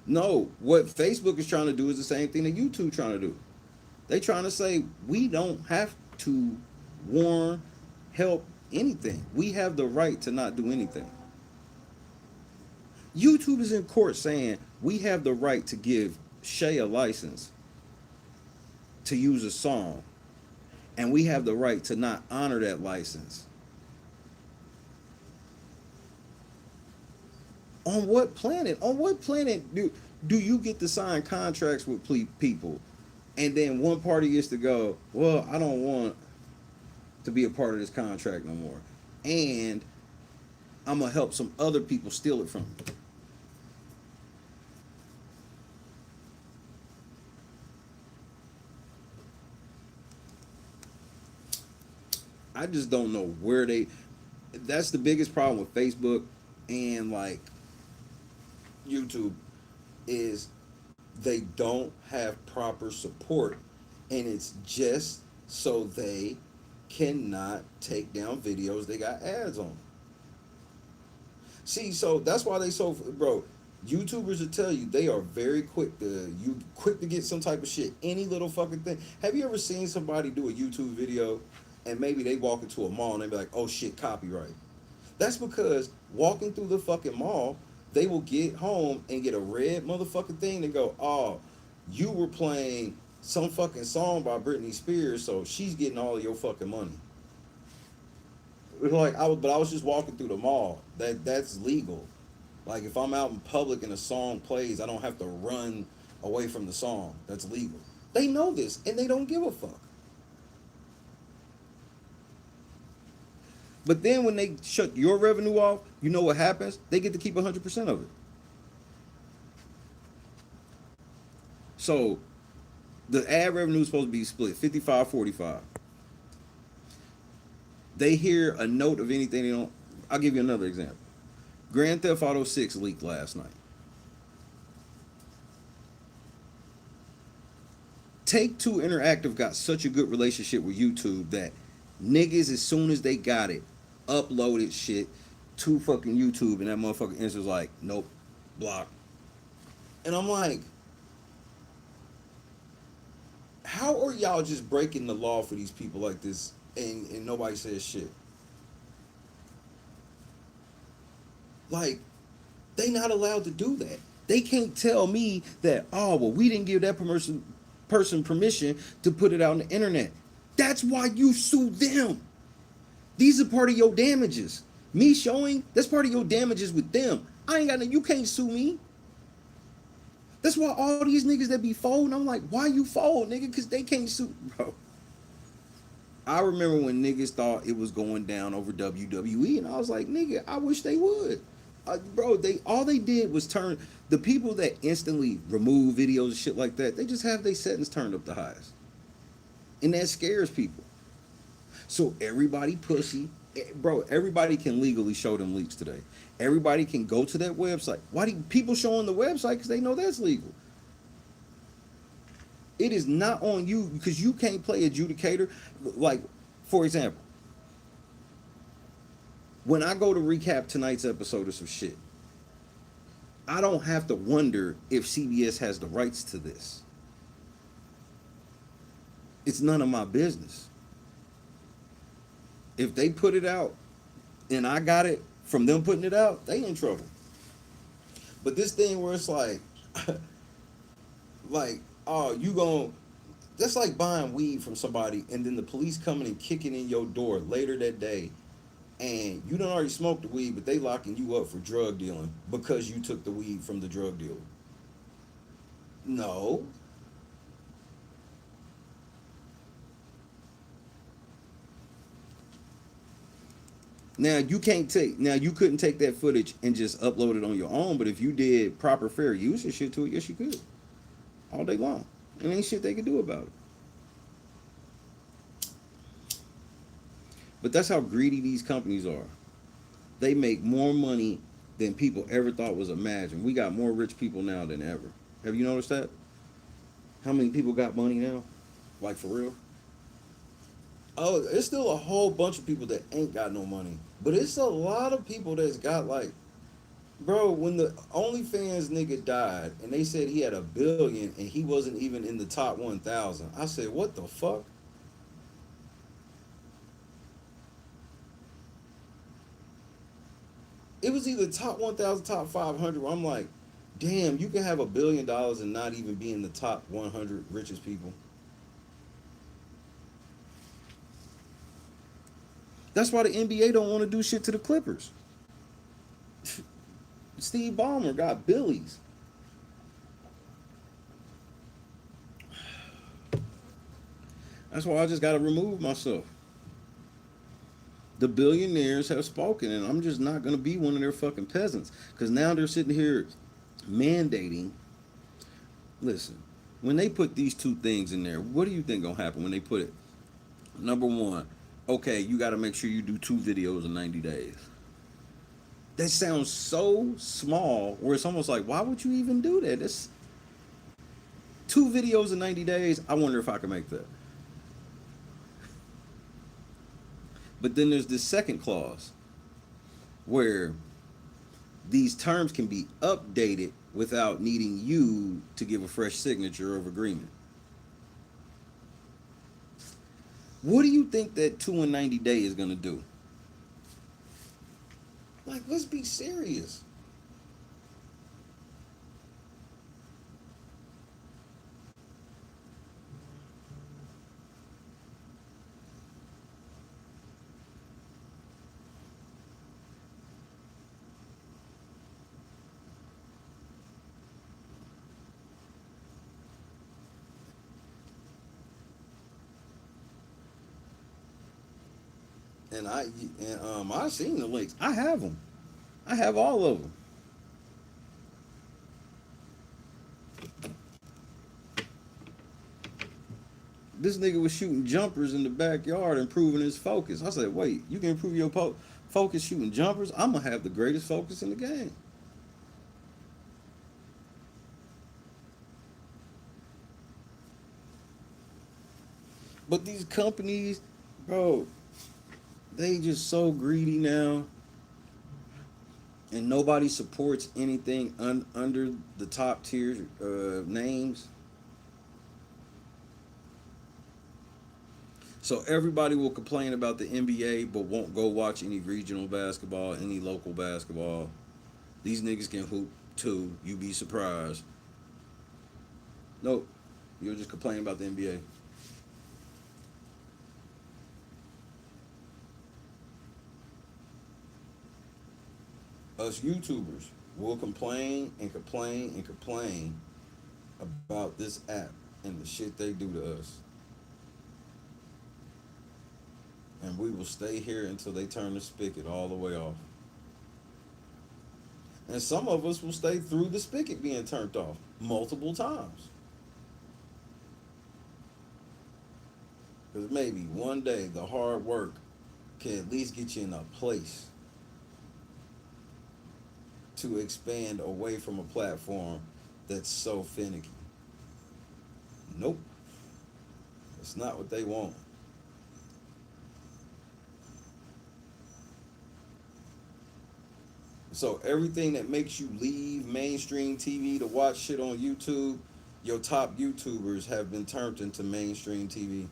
No, what Facebook is trying to do is the same thing that YouTube trying to do. They trying to say we don't have to warn, help, anything. We have the right to not do anything. YouTube is in court saying we have the right to give Shay a license to use a song, and we have the right to not honor that license. On what planet? On what planet do you get to sign contracts with people, and then one party gets to go, well, I don't want to be a part of this contract no more, and I'm gonna help some other people steal it from me. I just don't know where they. That's the biggest problem with Facebook and like YouTube is they don't have proper support, and it's just so they cannot take down videos they got ads on. See, so that's why they so bro. YouTubers will tell you they are very quick to get some type of shit, any little fucking thing. Have you ever seen somebody do a YouTube video and maybe they walk into a mall and they be like, oh shit, copyright? That's because walking through the fucking mall, they will get home and get a red motherfucking thing and go, oh, you were playing some fucking song by Britney Spears, so she's getting all of your fucking money. Like I was just walking through the mall. That's legal. Like if I'm out in public and a song plays, I don't have to run away from the song. That's legal. They know this and they don't give a fuck. But then when they shut your revenue off, you know what happens? They get to keep 100% of it. So the ad revenue is supposed to be split 55-45. They hear a note of anything they don't. I'll give you another example. Grand Theft Auto 6 leaked last night. Take-Two Interactive got such a good relationship with YouTube that niggas, as soon as they got it, uploaded shit to fucking YouTube, and that motherfucker answers like, nope, block. And I'm like, how are y'all just breaking the law for these people like this and nobody says shit? Like, they not allowed to do that. They can't tell me that, oh, well, we didn't give that person permission to put it out on the internet. That's why you sue them. These are part of your damages. Me showing, that's part of your damages with them. I ain't got no, you can't sue me. That's why all these niggas that be folding, I'm like, why you fold, nigga? Because they can't sue, bro. I remember when niggas thought it was going down over WWE, and I was like, nigga, I wish they would. Bro, all they did was turn the people that instantly remove videos and shit like that. They just have their settings turned up the highest, and that scares people. So everybody pussy, bro. Everybody can legally show them leaks today. Everybody can go to that website. Why do people show on the website? Because they know that's legal. It is not on you because you can't play adjudicator. Like, for example, when I go to recap tonight's episode of some shit, I don't have to wonder if CBS has the rights to this. It's none of my business. If they put it out and I got it from them putting it out, they in trouble. But this thing where it's like, like, oh, you gon' that's like buying weed from somebody and then the police coming and kicking in your door later that day and you done already smoked the weed, but they locking you up for drug dealing because you took the weed from the drug dealer. No. Now you can't take now you couldn't take that footage and just upload it on your own, but if you did proper fair use and shit to it, yes you could. All day long. And ain't shit they could do about it. But that's how greedy these companies are. They make more money than people ever thought was imagined. We got more rich people now than ever. Have you noticed that? How many people got money now? Like for real? Oh, it's still a whole bunch of people that ain't got no money. But it's a lot of people that's got like, bro, when the OnlyFans nigga died and they said he had 1 billion and he wasn't even in the top 1,000, I said, what the fuck? It was either top 1,000, top 500. Where I'm like, damn, you can have $1 billion and not even be in the top 100 richest people. That's why the NBA don't want to do shit to the Clippers. Steve Ballmer got billies. That's why I just got to remove myself. The billionaires have spoken, and I'm just not going to be one of their fucking peasants. Because now they're sitting here mandating. Listen, when they put these two things in there, what do you think going to happen when they put it? Number one, okay, you got to make sure you do 2 videos in 90 days. That sounds so small, where it's almost like, why would you even do that? That's 2 videos in 90 days. I wonder if I can make that. But then there's this second clause where these terms can be updated without needing you to give a fresh signature of agreement. What do you think that 2 in 90 day is going to do? Like, let's be serious. And I seen the links. I have them. I have all of them. This nigga was shooting jumpers in the backyard, improving his focus. I said, wait, you can improve your focus shooting jumpers? I'm gonna have the greatest focus in the game. But these companies, bro, they just so greedy now, and nobody supports anything under the top tier names. So everybody will complain about the NBA, but won't go watch any regional basketball, any local basketball. These niggas can hoop too. You be surprised. Nope, you'll just complain about the NBA. Us YouTubers will complain and complain and complain about this app and the shit they do to us. And we will stay here until they turn the spigot all the way off. And some of us will stay through the spigot being turned off multiple times. Because maybe one day the hard work can at least get you in a place to expand away from a platform that's so finicky. Nope. That's not what they want. So everything that makes you leave mainstream TV to watch shit on YouTube, your top YouTubers have been turned into mainstream TV.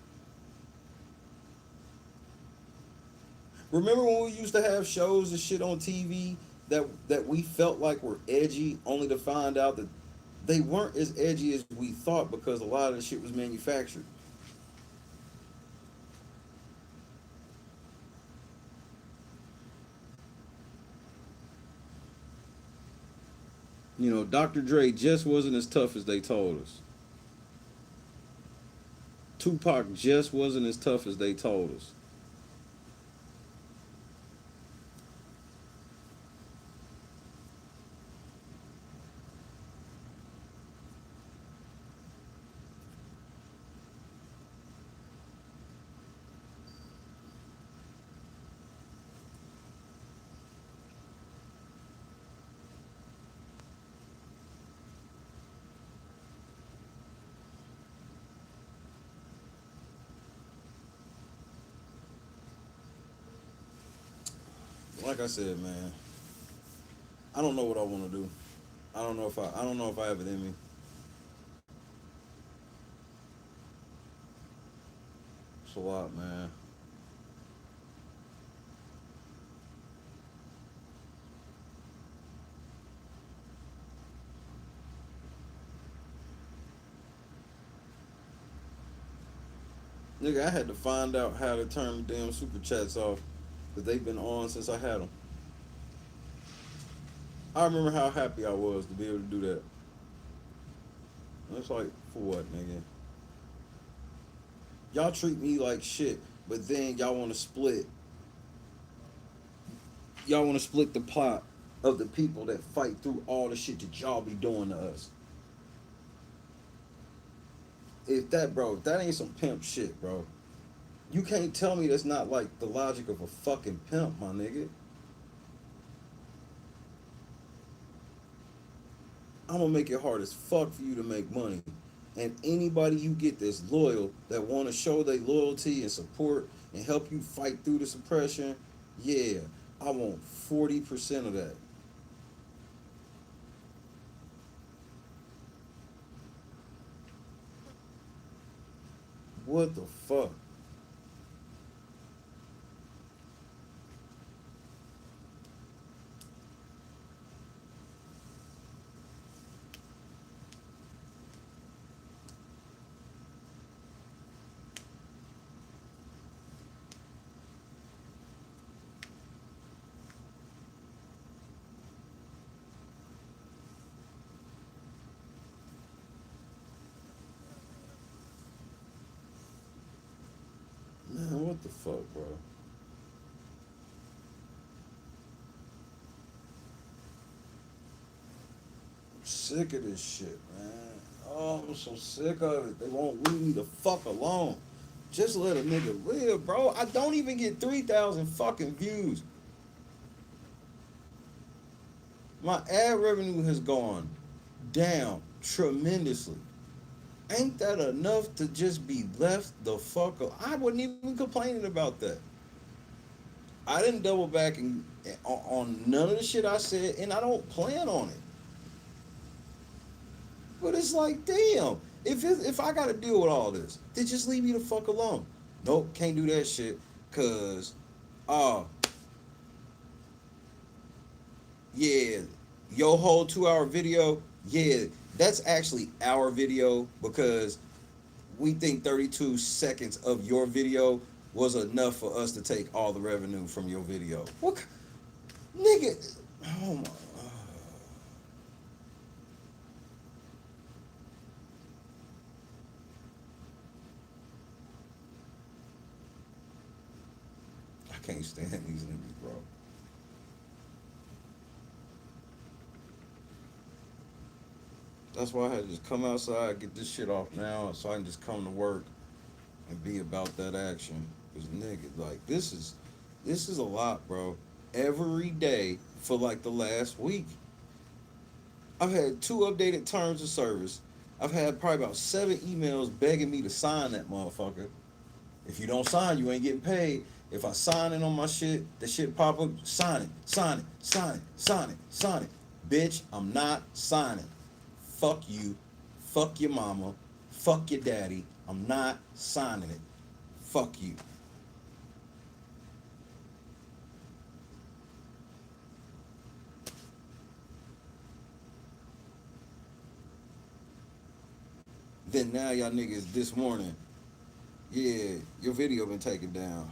Remember when we used to have shows and shit on TV that we felt like were edgy, only to find out that they weren't as edgy as we thought because a lot of the shit was manufactured. You know, Dr. Dre just wasn't as tough as they told us. Tupac just wasn't as tough as they told us. Like I said, man, I don't know what I want to do. I don't know if I have it in me. It's a lot, man. Nigga, I had to find out how to turn the damn super chats off because they've been on since I had them. I remember how happy I was to be able to do that. And it's like, for what, nigga? Y'all treat me like shit, but then y'all want to split. Y'all want to split the pot of the people that fight through all the shit that y'all be doing to us. If that ain't some pimp shit, bro. You can't tell me that's not like the logic of a fucking pimp, my nigga. I'm gonna make it hard as fuck for you to make money. And anybody you get that's loyal, that want to show their loyalty and support and help you fight through the suppression, yeah, I want 40% of that. What the fuck? Man, what the fuck, bro? I'm sick of this shit, man. Oh, I'm so sick of it. They won't leave me the fuck alone. Just let a nigga live, bro. I don't even get 3,000 fucking views. My ad revenue has gone down tremendously. Ain't that enough to just be left the fuck up? I wasn't even complaining about that. I didn't double back on none of the shit I said, and I don't plan on it. But it's like, damn, if I got to deal with all this, then just leave me the fuck alone. Nope, can't do that shit, cause, uh, yeah, your whole 2 hour video, yeah, that's actually our video because we think 32 seconds of your video was enough for us to take all the revenue from your video. What, nigga? Oh my. I can't stand these niggas, bro. That's why I had to just come outside, get this shit off now, so I can just come to work and be about that action. Cause nigga, like this is a lot, bro. Every day for like the last week, I've had 2 updated terms of service. I've had probably about 7 emails begging me to sign that motherfucker. If you don't sign, you ain't getting paid. If I sign it on my shit, the shit pop up, sign it, sign it, sign it, sign it, sign it. Bitch, I'm not signing. Fuck you. Fuck your mama. Fuck your daddy. I'm not signing it. Fuck you. Then now y'all niggas this morning, yeah, your video been taken down.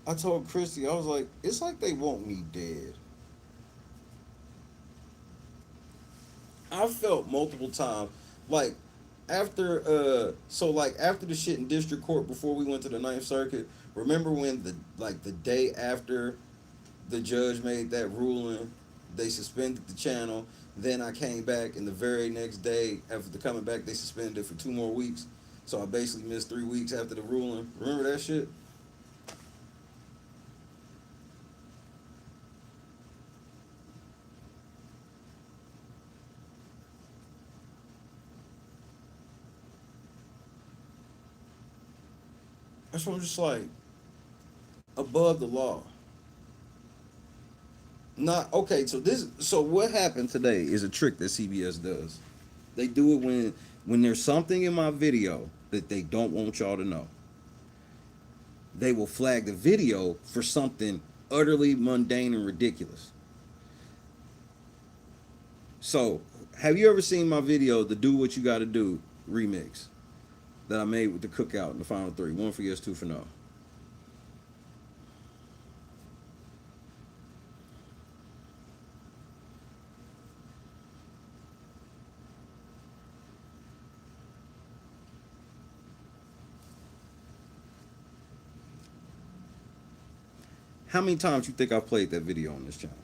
I told Christy, I was like, it's like they want me dead. I felt multiple times, like after the shit in district court before we went to the Ninth Circuit. Remember when the day after the judge made that ruling, they suspended the channel. Then I came back, and the very next day after coming back, they suspended it for 2 more weeks. So I basically missed 3 weeks after the ruling. Remember that shit? That's what I'm just like, above the law. Not okay. So what happened today is a trick that CBS does. They do it when there's something in my video that they don't want y'all to know. They will flag the video for something utterly mundane and ridiculous. So, have you ever seen my video, the "Do What You Gotta Do" remix that I made with the cookout in the final three? One for yes, two for no. How many times you think I've played that video on this channel?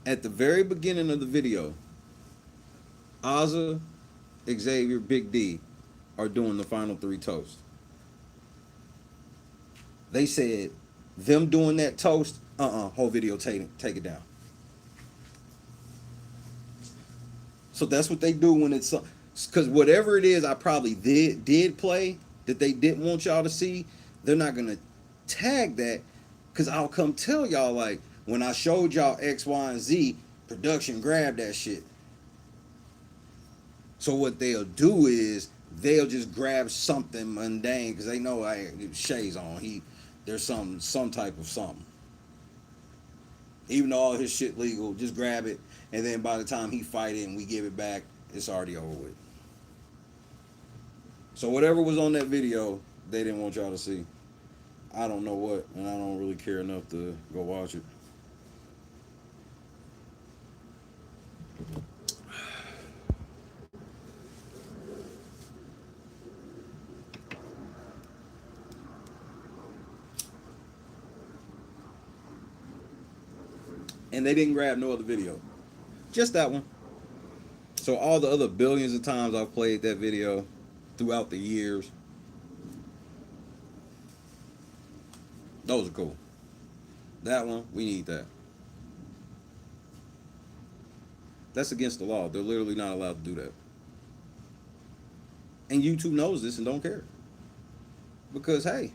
At the very beginning of the video, Ozza, Xavier, Big D are doing the final three toast. They said them doing that toast, whole video take it down. So that's what they do when it's because whatever it is I probably did play that they didn't want y'all to see, they're not gonna tag that because I'll come tell y'all like when I showed y'all X, Y, and Z, production grabbed that shit. So what they'll do is they'll just grab something mundane because they know Shay's on. There's some type of something. Even though all his shit legal, just grab it, and then by the time he fight it and we give it back, it's already over with. So whatever was on that video, they didn't want y'all to see. I don't know what, and I don't really care enough to go watch it. And they didn't grab no other video. Just that one. So all the other billions of times I've played that video throughout the years, those are cool. That one, we need that. That's against the law. They're literally not allowed to do that. And YouTube knows this and don't care. Because hey,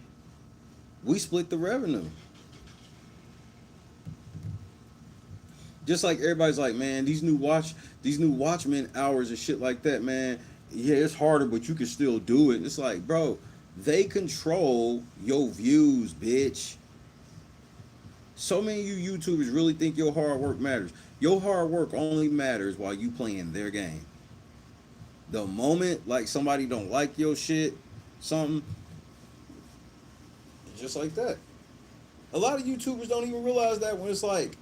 we split the revenue. Just like everybody's like, man, these new Watchmen hours and shit like that, man. Yeah, it's harder, but you can still do it. It's like, bro, they control your views, bitch. So many of you YouTubers really think your hard work matters. Your hard work only matters while you playing their game. The moment like somebody don't like your shit, something, just like that. A lot of YouTubers don't even realize that when it's like,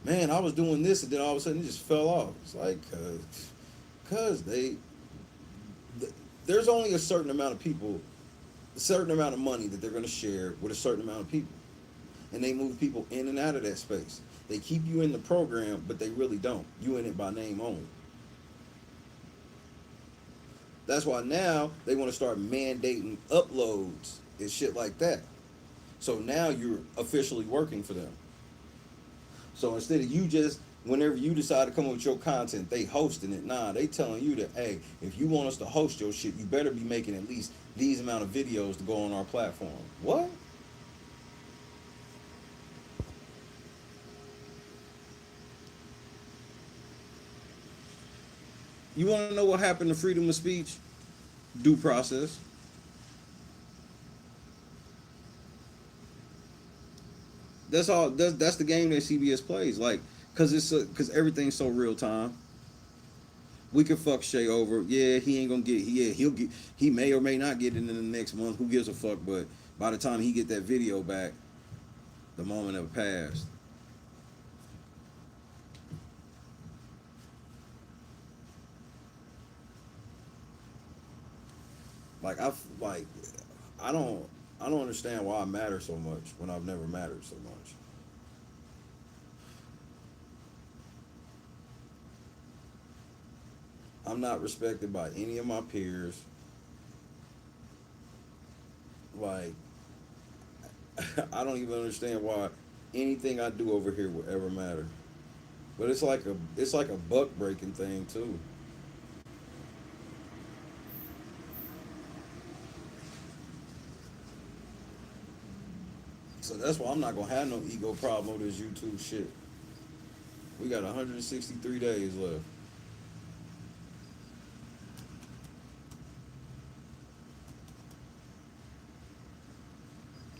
man, I was doing this and then all of a sudden it just fell off. It's like, cause there's only a certain amount of people, a certain amount of money that they're going to share with a certain amount of people. And they move people in and out of that space. They keep you in the program, but they really don't. You in it by name only. That's why now they want to start mandating uploads and shit like that. So now you're officially working for them. So instead of you just Whenever you decide to come up with your content, they hosting it. Nah, they telling you that, hey, if you want us to host your shit, you better be making at least these amount of videos to go on our platform. What? You want to know what happened to freedom of speech? Due process. That's all. That's the game that CBS plays. Like, cause everything's so real time. We can fuck Shay over. Yeah, he ain't gonna get. Yeah, he'll get. He may or may not get it in the next month. Who gives a fuck? But by the time he get that video back, the moment have passed. Like like I don't I don't understand why I matter so much when I've never mattered so much. I'm not respected by any of my peers. Like I don't even understand why anything I do over here will ever matter. But it's like a buck breaking thing too. So that's why I'm not gonna have no ego problem with this YouTube shit. We got 163 days left.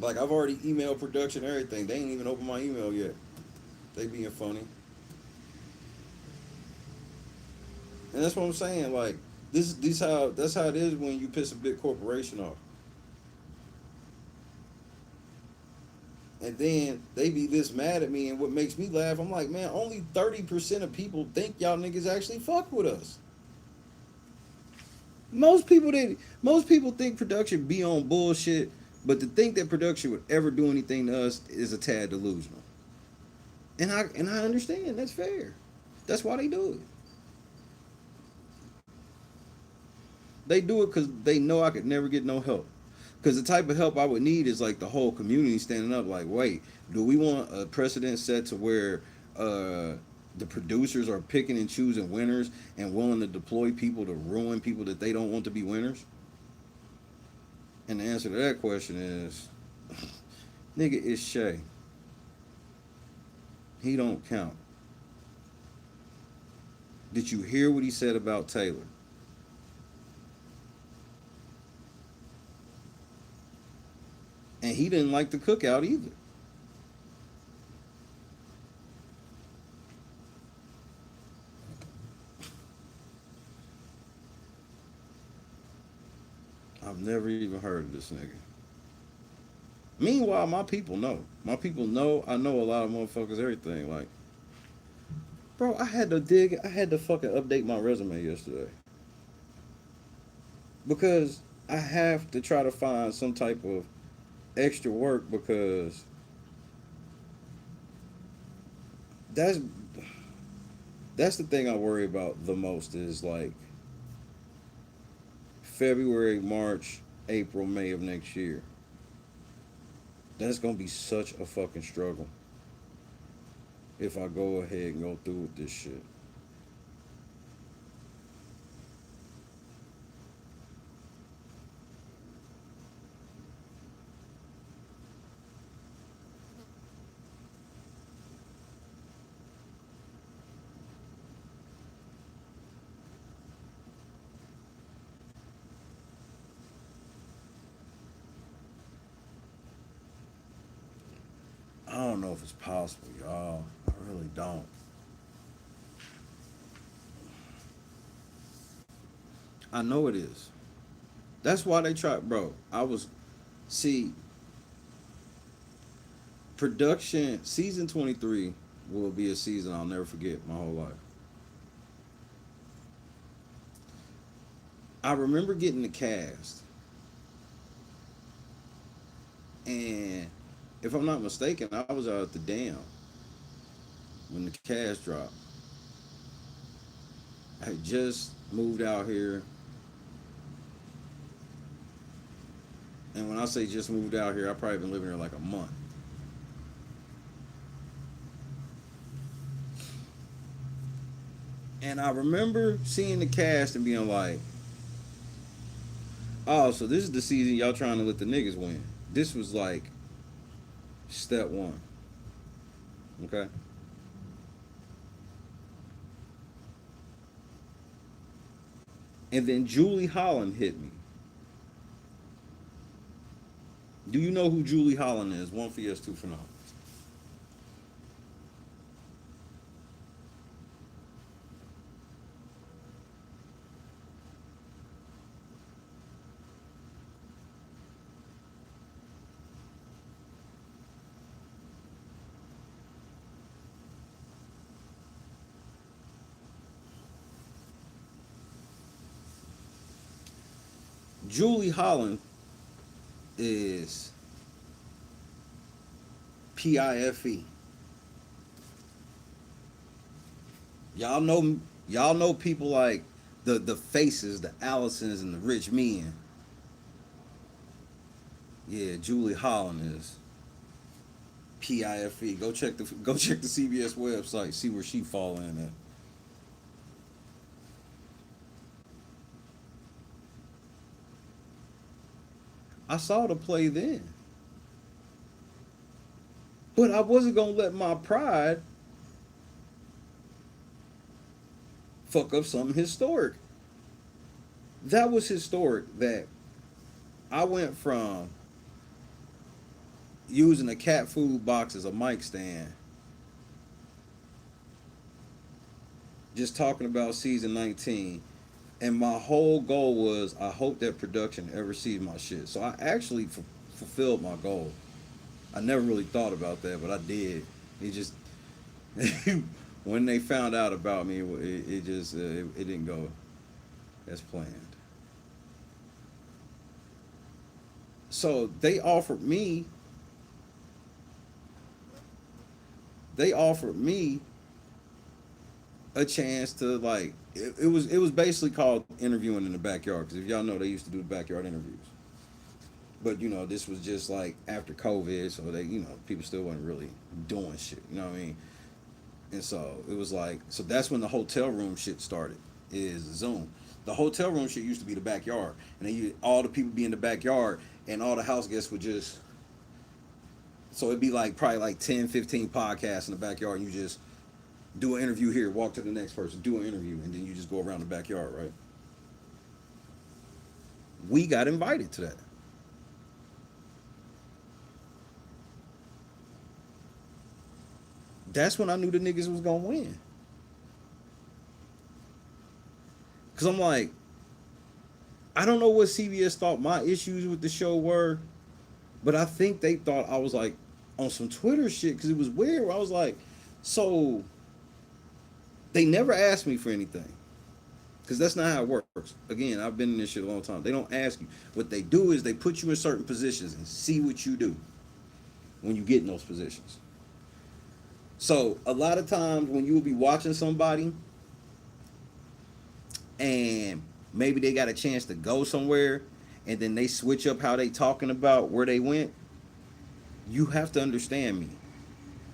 Like I've already emailed production everything. They ain't even opened my email yet. They being funny. And that's what I'm saying. Like this how that's how it is when you piss a big corporation off. And then they be this mad at me, and what makes me laugh, I'm like, man, only 30% of people think y'all niggas actually fuck with us. Most people think production be on bullshit, but to think that production would ever do anything to us is a tad delusional. And I understand that's fair. That's why they do it. They do it because they know I could never get no help. Because the type of help I would need is like the whole community standing up. Like, wait, do we want a precedent set to where the producers are picking and choosing winners and willing to deploy people to ruin people that they don't want to be winners? And the answer to that question is, nigga, it's Shay. He don't count. Did you hear what he said about Taylor? And he didn't like the cookout either. I've never even heard of this nigga. Meanwhile, my people know. My people know. I know a lot of motherfuckers. Everything like, bro. I had to fucking update my resume yesterday because I have to try to find some type of extra work because that's that's the thing I worry about the most is like February, March, April, May of next year. That's gonna be such a fucking struggle if I go ahead and go through with this shit. I don't know if it's possible, y'all. I really don't. I know it is. That's why they try, bro. See, production season 23 will be a season I'll never forget my whole life. I remember getting the cast, and if I'm not mistaken, I was out at the dam when the cast dropped. I had just moved out here, and when I say just moved out here, I probably been living here like a month. And I remember seeing the cast and being like, oh, so this is the season y'all trying to let the niggas win. This was like step one. Okay. And then Julie Holland hit me. Do you know who Julie Holland is? One for yes, two for no. Julie Holland is PIFE. Y'all know people like the faces, the Allisons and the rich men. Yeah, Julie Holland is PIFE. Go check the CBS website, see where she fall in at. I saw the play then. But I wasn't gonna let my pride fuck up something historic. That was historic that I went from using a cat food box as a mic stand, just talking about season 19, and my whole goal was I hope that production ever sees my shit. So I actually fulfilled my goal. I never really thought about that, but I did. It just when they found out about me, it just it didn't go as planned. So they offered me a chance to like it was basically called interviewing in the backyard, because if y'all know, they used to do the backyard interviews. But this was just like after COVID, so they people still wasn't really doing shit. You know what I mean? And so it was like, so that's when the hotel room shit started. Is Zoom. The hotel room shit used to be the backyard, and then all the people be in the backyard, and all the house guests would just. So it'd be like probably like 10, 15 podcasts in the backyard, and you just do an interview here, walk to the next person, do an interview, and then you just go around the backyard, right? We got invited to that. That's when I knew the niggas was gonna win. Cause I'm like, I don't know what CBS thought my issues with the show were, but I think they thought I was like on some Twitter shit, because it was weird. I was like, so they never asked me for anything, because that's not how it works. Again, I've been in this shit a long time. They don't ask you. What they do is they put you in certain positions and see what you do when you get in those positions. So a lot of times when you will be watching somebody and maybe they got a chance to go somewhere, and then they switch up how they talking about where they went, you have to understand me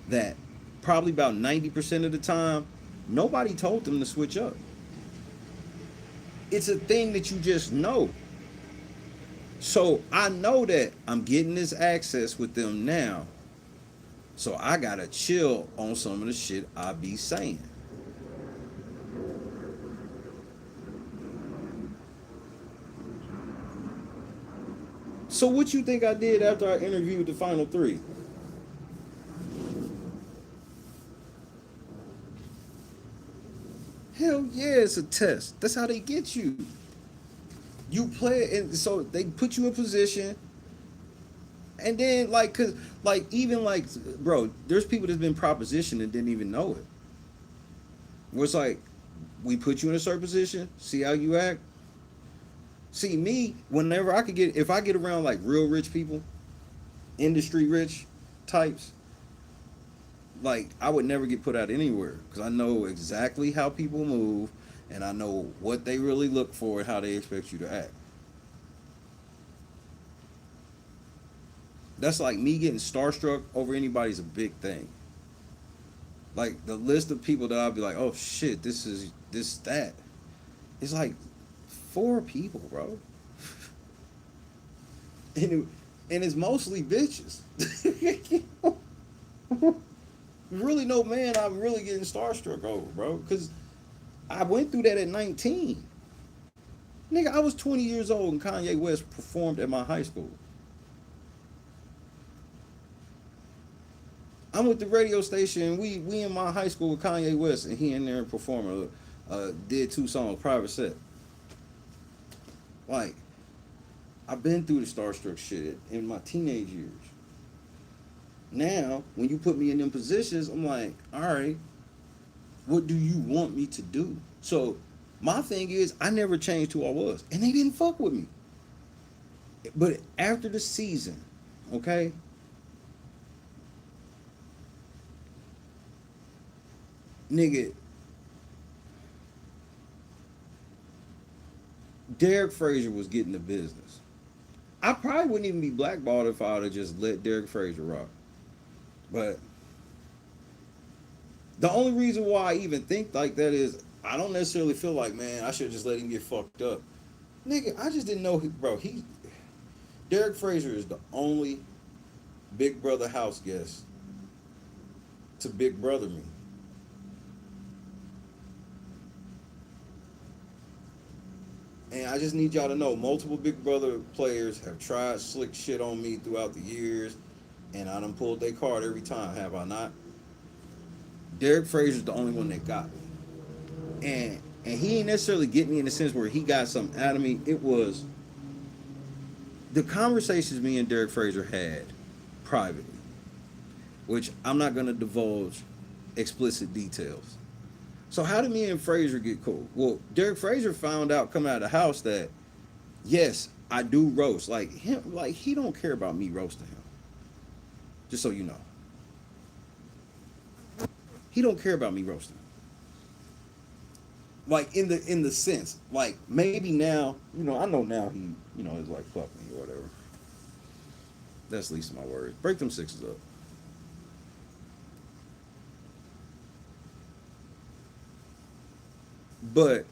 that probably about 90% of the time nobody told them to switch up. It's a thing that you just know. So I know that I'm getting this access with them now. So I gotta chill on some of the shit I be saying. So what you think I did after I interviewed the final three? Hell yeah, it's a test. That's how they get you. You play it, and so they put you in position, and then like, cause like even like, bro, there's people that's been propositioned and didn't even know it. Where it's like, we put you in a certain position, see how you act. See me, whenever I could get, if I get around like real rich people, industry rich types, like I would never get put out anywhere, because I know exactly how people move, and I know what they really look for and how they expect you to act. That's like me getting starstruck over anybody's a big thing. Like the list of people that I'll be like, oh shit, this is this that. It's like 4 people, bro. And and it's mostly bitches. Really, no man, I'm really getting starstruck over, bro. Because I went through that at 19. Nigga, I was 20 years old and Kanye West performed at my high school. I'm with the radio station. We in my high school with Kanye West, and he in there performing. Did 2 songs, private set. Like, I've been through the starstruck shit in my teenage years. Now, when you put me in them positions, I'm like, all right, what do you want me to do? So, my thing is, I never changed who I was, and they didn't fuck with me. But after the season, okay, nigga, Derek Frazier was getting the business. I probably wouldn't even be blackballed if I would have just let Derek Frazier rock. But the only reason why I even think like that is I don't necessarily feel like, man, I should just let him get fucked up. Nigga, I just didn't know, Derek Frazier is the only Big Brother house guest to Big Brother me. And I just need y'all to know, multiple Big Brother players have tried slick shit on me throughout the years, and I done pulled their card every time, have I not? Derek Frazier's the only one that got me. And he ain't necessarily get me in the sense where he got something out of me. It was the conversations me and Derek Frazier had privately, which I'm not gonna divulge explicit details. So how did me and Frazier get cool? Well, Derek Frazier found out coming out of the house that yes, I do roast. Like him, like he don't care about me roasting him. Just so you know. He don't care about me roasting him. Like in the sense, like maybe now, I know now he, is like fuck me or whatever. That's least of my words. Break them sixes up. But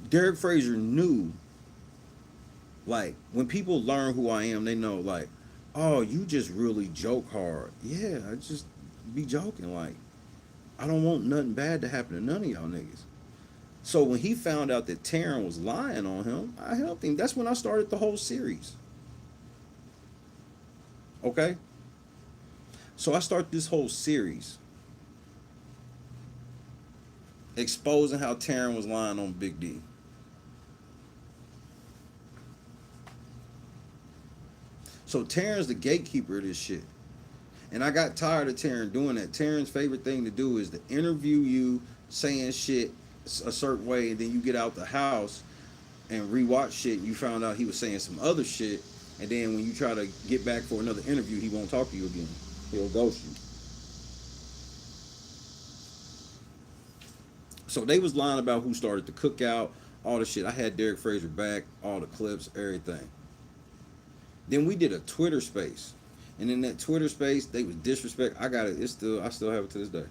Derek Frazier knew, like, when people learn who I am, they know, like, oh, you just really joke hard. Yeah, I just be joking. Like, I don't want nothing bad to happen to none of y'all niggas. So when he found out that Taryn was lying on him, I helped him. That's when I started the whole series. Okay? So I start this whole series exposing how Taryn was lying on Big D. So Taryn's the gatekeeper of this shit. And I got tired of Taryn doing that. Taryn's favorite thing to do is to interview you saying shit a certain way, and then you get out the house and rewatch shit, you found out he was saying some other shit, and then when you try to get back for another interview, he won't talk to you again. He'll ghost you. So they was lying about who started the cookout, all the shit. I had Derek Frazier back, all the clips, everything. Then we did a Twitter space. And in that Twitter space, they was disrespect. I got it. I still have it to this day.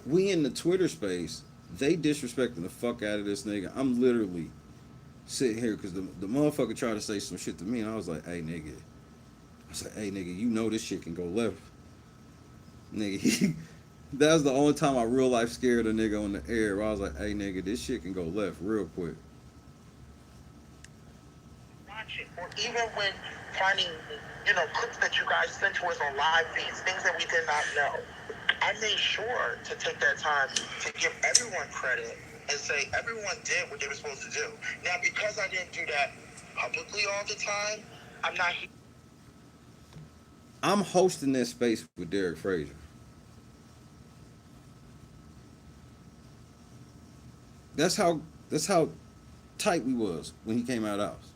We in the Twitter space, they disrespecting the fuck out of this nigga. I'm literally sitting here because the motherfucker tried to say some shit to me, and I was like, hey nigga. I said, hey nigga, you know this shit can go left. Nigga, that was the only time I real life scared a nigga on the air. Where I was like, hey nigga, this shit can go left real quick.
Or even when finding, clips that you guys sent to us on live feeds, things that we did not know. I made sure to take that time to give everyone credit and say everyone did what they were supposed to do. Now, because I didn't do that publicly all the time, I'm not here.
I'm hosting this space with Derek Frazier. That's how tight we was when he came out of the house.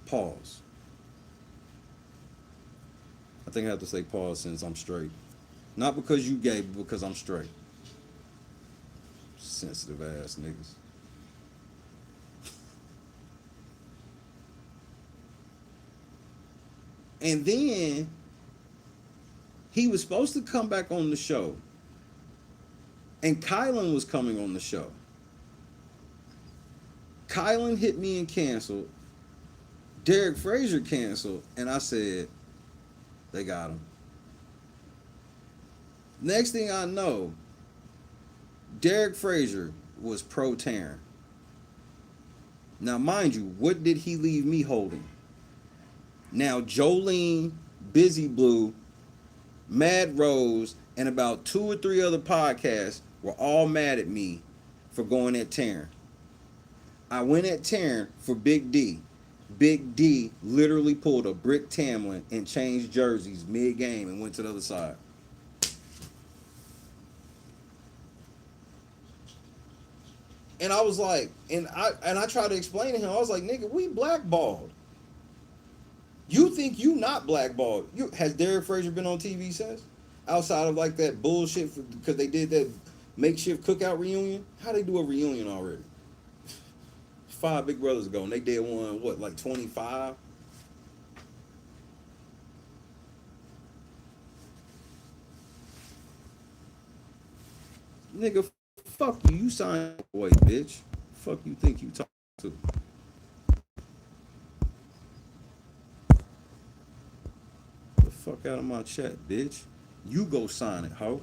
Pause. I think I have to say pause since I'm straight. Not because you gay, but because I'm straight. Sensitive ass niggas. And then He was supposed to come back on the show, and Kylan was coming on the show. Kylan hit me and canceled. Derek Frazier canceled, and I said, they got him. Next thing I know, Derek Frazier was pro Taryn. Now, mind you, what did he leave me holding? Now, Jolene, Busy Blue, Mad Rose, and about 2 or 3 other podcasts were all mad at me for going at Taryn. I went at Taryn for Big D. Big D literally pulled a Brick Tamlin and changed jerseys mid-game and went to the other side. And I was like, and I tried to explain to him, I was like, nigga, we blackballed. You think you not blackballed? Has Derek Frazier been on TV since? Outside of like that bullshit because they did that makeshift cookout reunion? How they do a reunion already? 5 Big Brothers ago, and they did one, what, like 25? Nigga, fuck you. You signed away, bitch. Fuck you think you talk to? The fuck out of my chat, bitch. You go sign it, ho.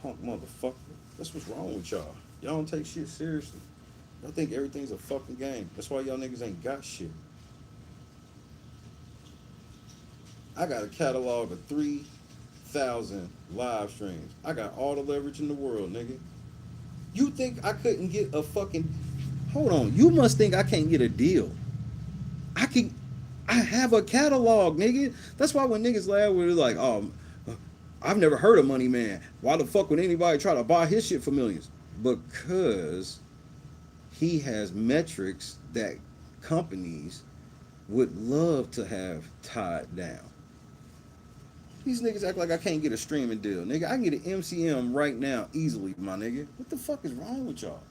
Punk motherfucker. That's what's wrong with y'all. Y'all don't take shit seriously. Y'all think everything's a fucking game. That's why y'all niggas ain't got shit. I got a catalog of 3,000 live streams. I got all the leverage in the world, nigga. You think I couldn't get a fucking... Hold on. You must think I can't get a deal. I have a catalog, nigga. That's why when niggas laugh, we're like, oh, I've never heard of Money Man. Why the fuck would anybody try to buy his shit for millions? Because he has metrics that companies would love to have tied down. These niggas act like I can't get a streaming deal. Nigga, I can get an MCM right now easily, my nigga. What the fuck is wrong with y'all?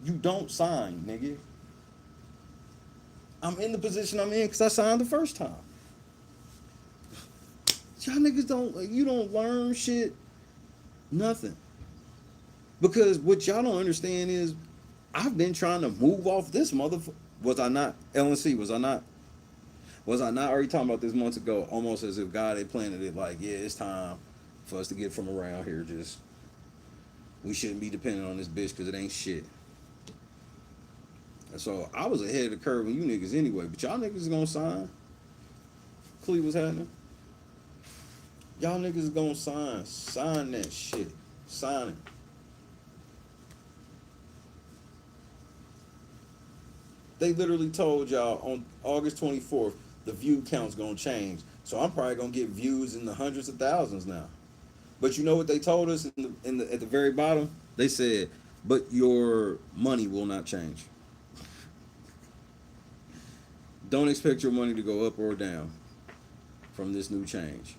You don't sign, nigga. I'm in the position I'm in because I signed the first time. Y'all niggas you don't learn shit. Nothing. Because what y'all don't understand is I've been trying to move off this motherfucker. Was I not? LNC, was I not? Was I not already talking about this months ago? Almost as if God had planted it like, yeah, it's time for us to get from around here. We shouldn't be dependent on this bitch because it ain't shit. And so I was ahead of the curve on you niggas anyway. But y'all niggas is gonna sign. Cleve, what's happening? Y'all niggas is gonna sign. Sign that shit. Sign it. They literally told y'all on August 24th, the view count's gonna change. So I'm probably gonna get views in the hundreds of thousands now. But you know what they told us at the very bottom? They said, but your money will not change. Don't expect your money to go up or down from this new change.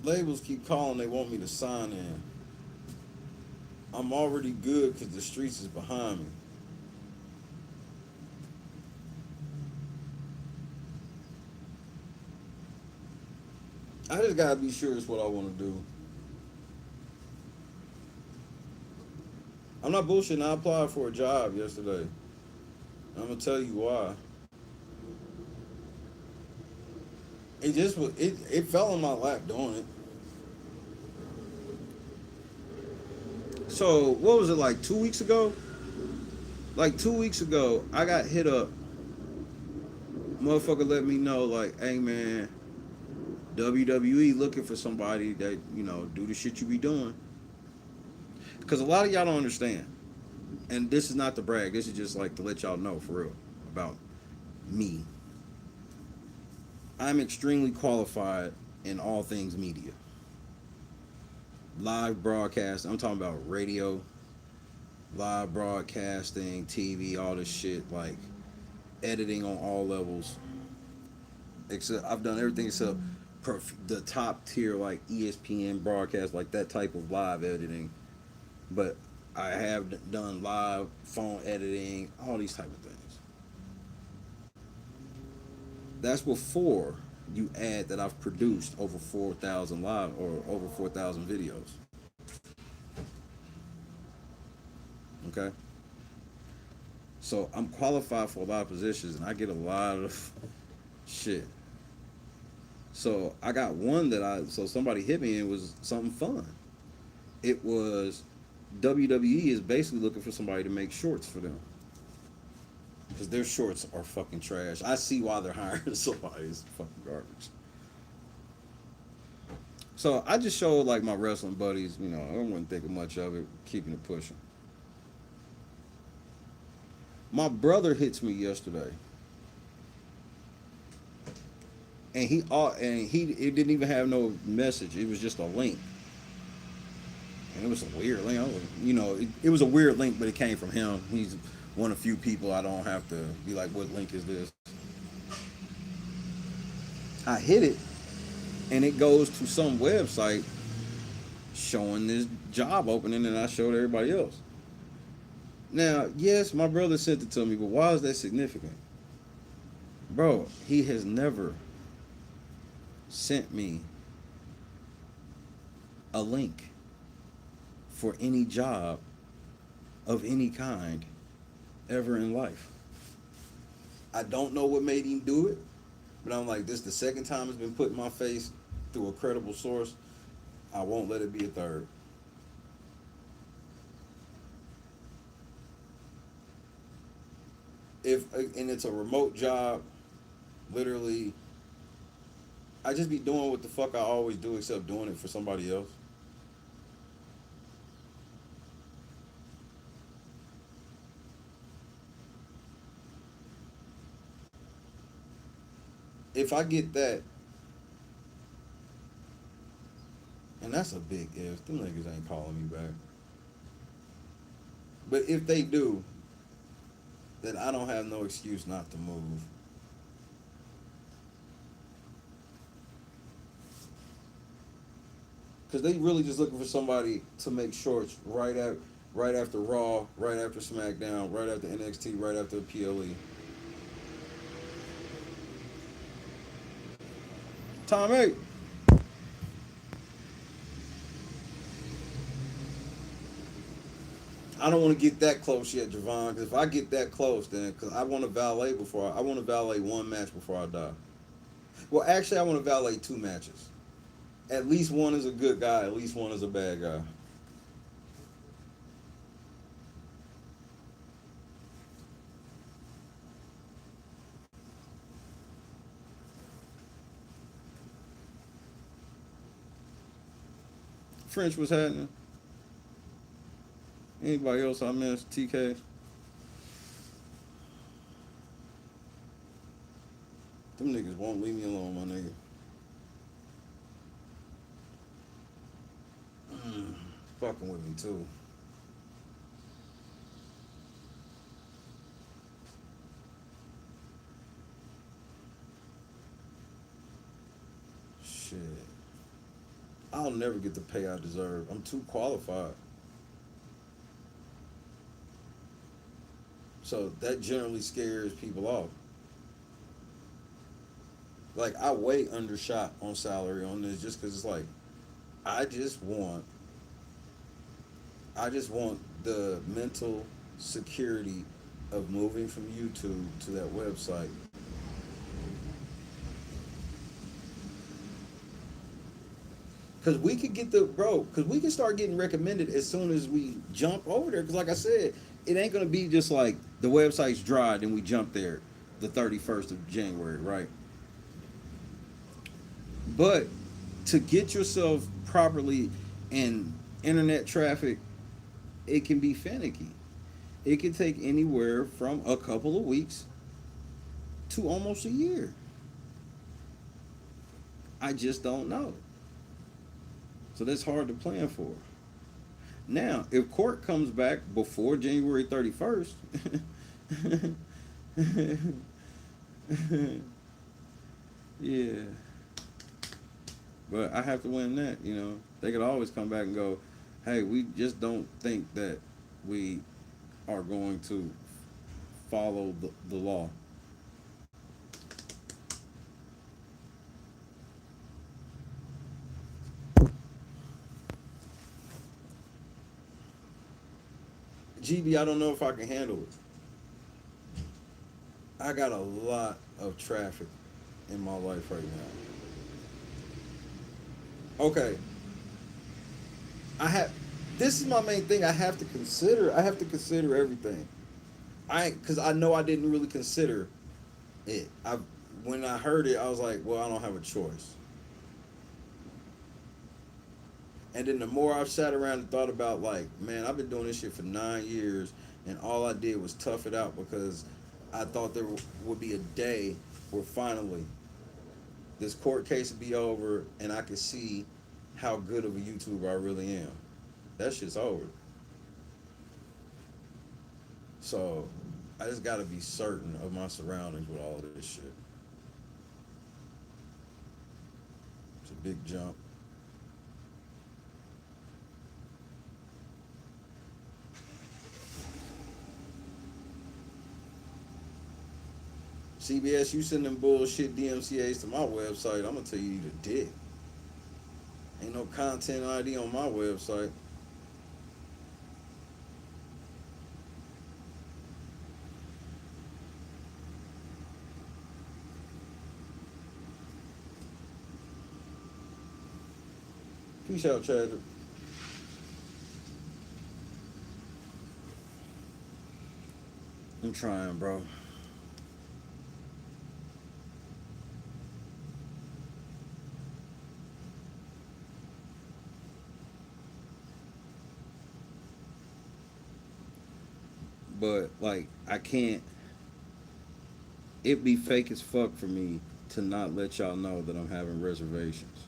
Labels keep calling, they want me to sign in. I'm already good because the streets is behind me. I just gotta be sure it's what I want to do. I'm not bullshitting. I applied for a job yesterday. I'm gonna tell you why. It fell in my lap doing it. So what was it, like 2 weeks ago? Like 2 weeks ago, I got hit up. Motherfucker let me know, like, hey man, WWE looking for somebody that, do the shit you be doing. Because a lot of y'all don't understand. And this is not to brag, this is just like to let y'all know for real about me. I'm extremely qualified in all things media. Live broadcast, I'm talking about radio, live broadcasting, TV, all this shit, like editing on all levels. Except I've done everything except the top tier, like ESPN broadcast, like that type of live editing. But I have done live phone editing, all these type of things. That's before you add that I've produced over 4,000 live or over 4,000 videos. Okay? So I'm qualified for a lot of positions and I get a lot of shit. So I got one so somebody hit me and it was something fun. It was WWE is basically looking for somebody to make shorts for them. Because their shorts are fucking trash. I see why they're hiring somebody. It's fucking garbage. So I just showed like my wrestling buddies, you know, I wasn't thinking much of it, keeping it pushing. My brother hits me yesterday. And it didn't even have no message. It was just a link. And it was a weird link. It was a weird link, but it came from him. He's one of the few people I don't have to be like, what link is this? I hit it, and it goes to some website showing this job opening, and I showed everybody else. Now, yes, my brother sent it to me, but why is that significant? Bro, he has never sent me a link for any job of any kind ever in life. I don't know what made him do it, but I'm like, this is the second time it's been put in my face through a credible source. I won't let it be a third. And it's a remote job, literally, I just be doing what the fuck I always do except doing it for somebody else. If I get that, and that's a big if, them niggas ain't calling me back. But if they do, then I don't have no excuse not to move. Because they really just looking for somebody to make shorts right after Raw, right after SmackDown, right after NXT, right after PLE. Tom 8. I don't want to get that close yet, Javon. Because if I get that close, then because I want to valet one match before I die. Well, actually, I want to valet 2 matches. At least one is a good guy. At least one is a bad guy. French, what's happening? Anybody else I missed? TK? Them niggas won't leave me alone, my nigga. Fucking with me, too. Shit. I'll never get the pay I deserve. I'm too qualified. So that generally scares people off. Like, I way undershot on salary on this just because it's like, I just want the mental security of moving from YouTube to that website. Because we could get because we can start getting recommended as soon as we jump over there. Because like I said, it ain't going to be just like the website's dry, then we jump there the 31st of January, right? But to get yourself properly in internet traffic, it can be finicky. It can take anywhere from a couple of weeks to almost a year. I just don't know. So that's hard to plan for. Now, if court comes back before January 31st, yeah. But I have to win that, you know. They could always come back and go, hey, we just don't think that we are going to follow the law. GB, I don't know if I can handle it. I got a lot of traffic in my life right now. Okay, I have. This is my main thing. I have to consider. I have to consider everything. Because I know I didn't really consider it. When I heard it, I was like, well, I don't have a choice. And then the more I've sat around and thought about, like, man, I've been doing this shit for 9 years, and all I did was tough it out because I thought there would be a day where finally this court case would be over and I could see how good of a YouTuber I really am. That shit's over. So I just gotta be certain of my surroundings with all of this shit. It's a big jump. CBS, you send them bullshit DMCAs to my website, I'm gonna tell you to dick. Ain't no content ID on my website. Peace out, Chadwick. I'm trying, bro. But like I can't. It'd be fake as fuck for me to not let y'all know that I'm having reservations.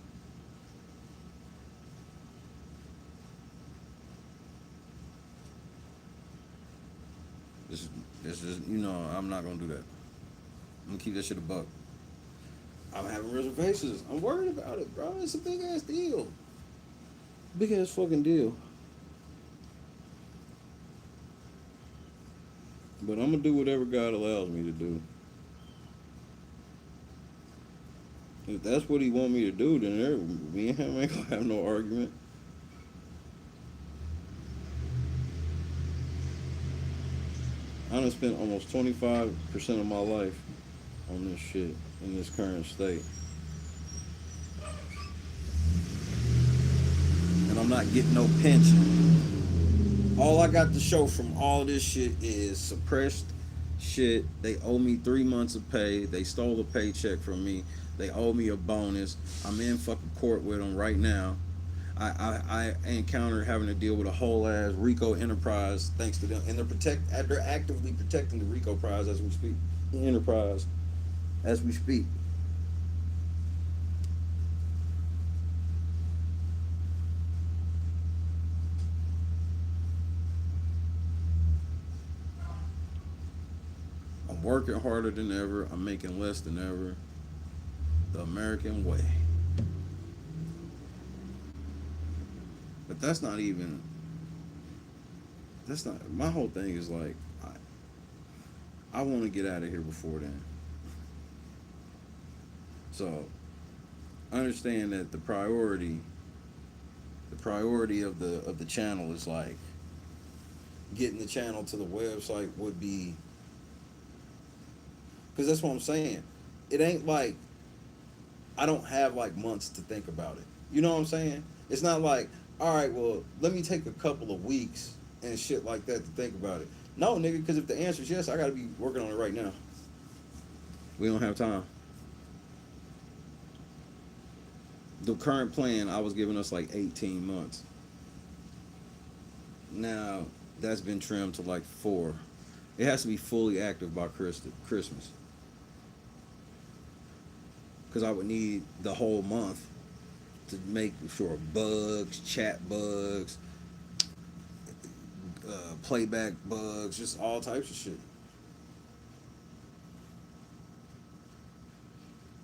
This, this is, you know, I'm not gonna do that. I'm gonna keep that shit a buck. I'm having reservations. I'm worried about it, bro. It's a big ass deal. Big ass fucking deal. But I'm gonna do whatever God allows me to do. If that's what He want me to do, then me and him ain't gonna have no argument. I done spent almost 25% of my life on this shit in this current state. And I'm not getting no pension. All I got to show from all this shit is suppressed shit. They owe me 3 months of pay. They stole a paycheck from me. They owe me a bonus. I'm in fucking court with them right now. I encountered having to deal with a whole ass RICO enterprise thanks to them, and they're actively protecting the RICO prize as we speak. Enterprise as we speak. I'm working harder than ever. I'm making less than ever. The American way. But that's not even. That's not. My whole thing is like, I want to get out of here before then. So, understand that the priority of the channel is like getting the channel to the website would be, because that's what I'm saying. It ain't like I don't have like months to think about it. You know what I'm saying? It's not like, all right, well, let me take a couple of weeks and shit like that to think about it. No, nigga, because if the answer is yes, I gotta be working on it right now. We don't have time. The current plan, I was giving us like 18 months. Now, that's been trimmed to like 4. It has to be fully active by Christmas. Because I would need the whole month to make sure bugs, chat bugs, playback bugs, just all types of shit.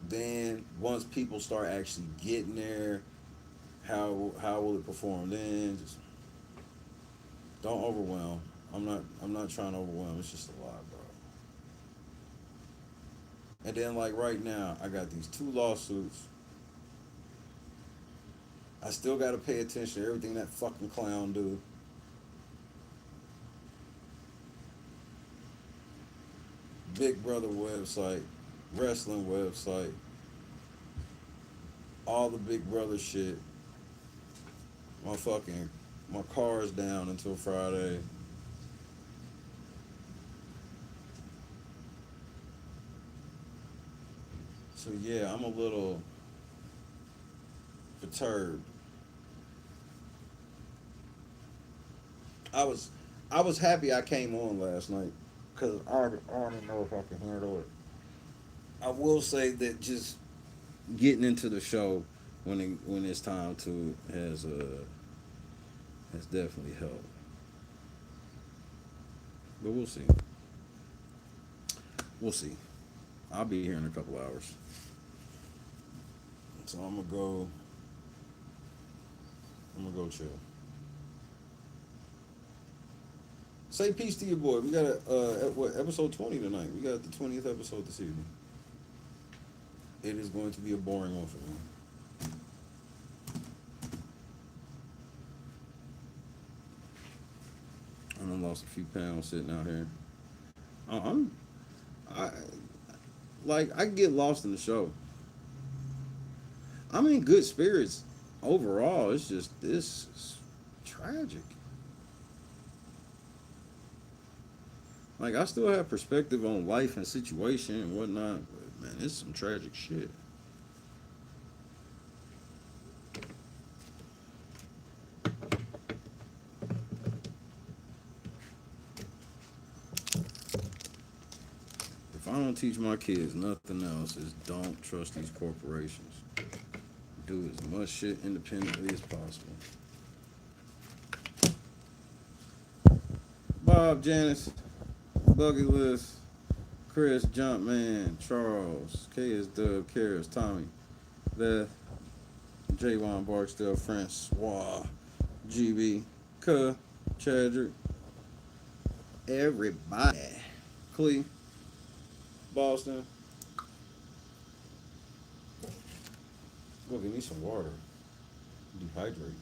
Then once people start actually getting there, how will it perform then? Just don't overwhelm. I'm not trying to overwhelm. It's just a lot, bro. And then like right now, I got these two lawsuits. I still got to pay attention to everything that fucking clown do. Big Brother website, wrestling website, all the Big Brother shit. My car's down until Friday. So yeah, I'm a little perturbed. I was I was happy I came on last night because I don't know if I can handle it. I will say that just getting into the show when it's time to has definitely helped. But we'll see. We'll see. I'll be here in a couple hours. So I'm gonna go chill. Say peace to your boy. We got episode 20 tonight. We got the 20th episode this evening. It is going to be a boring one for me. I done lost a few pounds sitting out here. I I get lost in the show. I'm in good spirits overall. It's just this is tragic. Like I still have perspective on life and situation and whatnot, but man, it's some tragic shit. If I don't teach my kids nothing else, is don't trust these corporations. Do as much shit independently as possible. Bob, Janice, Buggy List, Chris, Jumpman, Charles, KS Dub, Karis, Tommy, Beth, J1 Barksdale, Francois, GB, Kuh, Chadrick, everybody. Clee, Boston. Go get me some water. Dehydrate.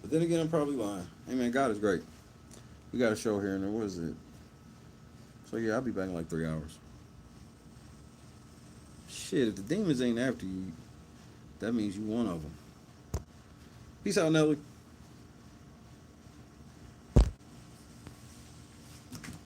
But then again, I'm probably lying. Hey man, God is great. We got a show here and there. What is it? So yeah, I'll be back in like 3 hours. Shit, if the demons ain't after you, that means you one of them. Peace out, Nelly.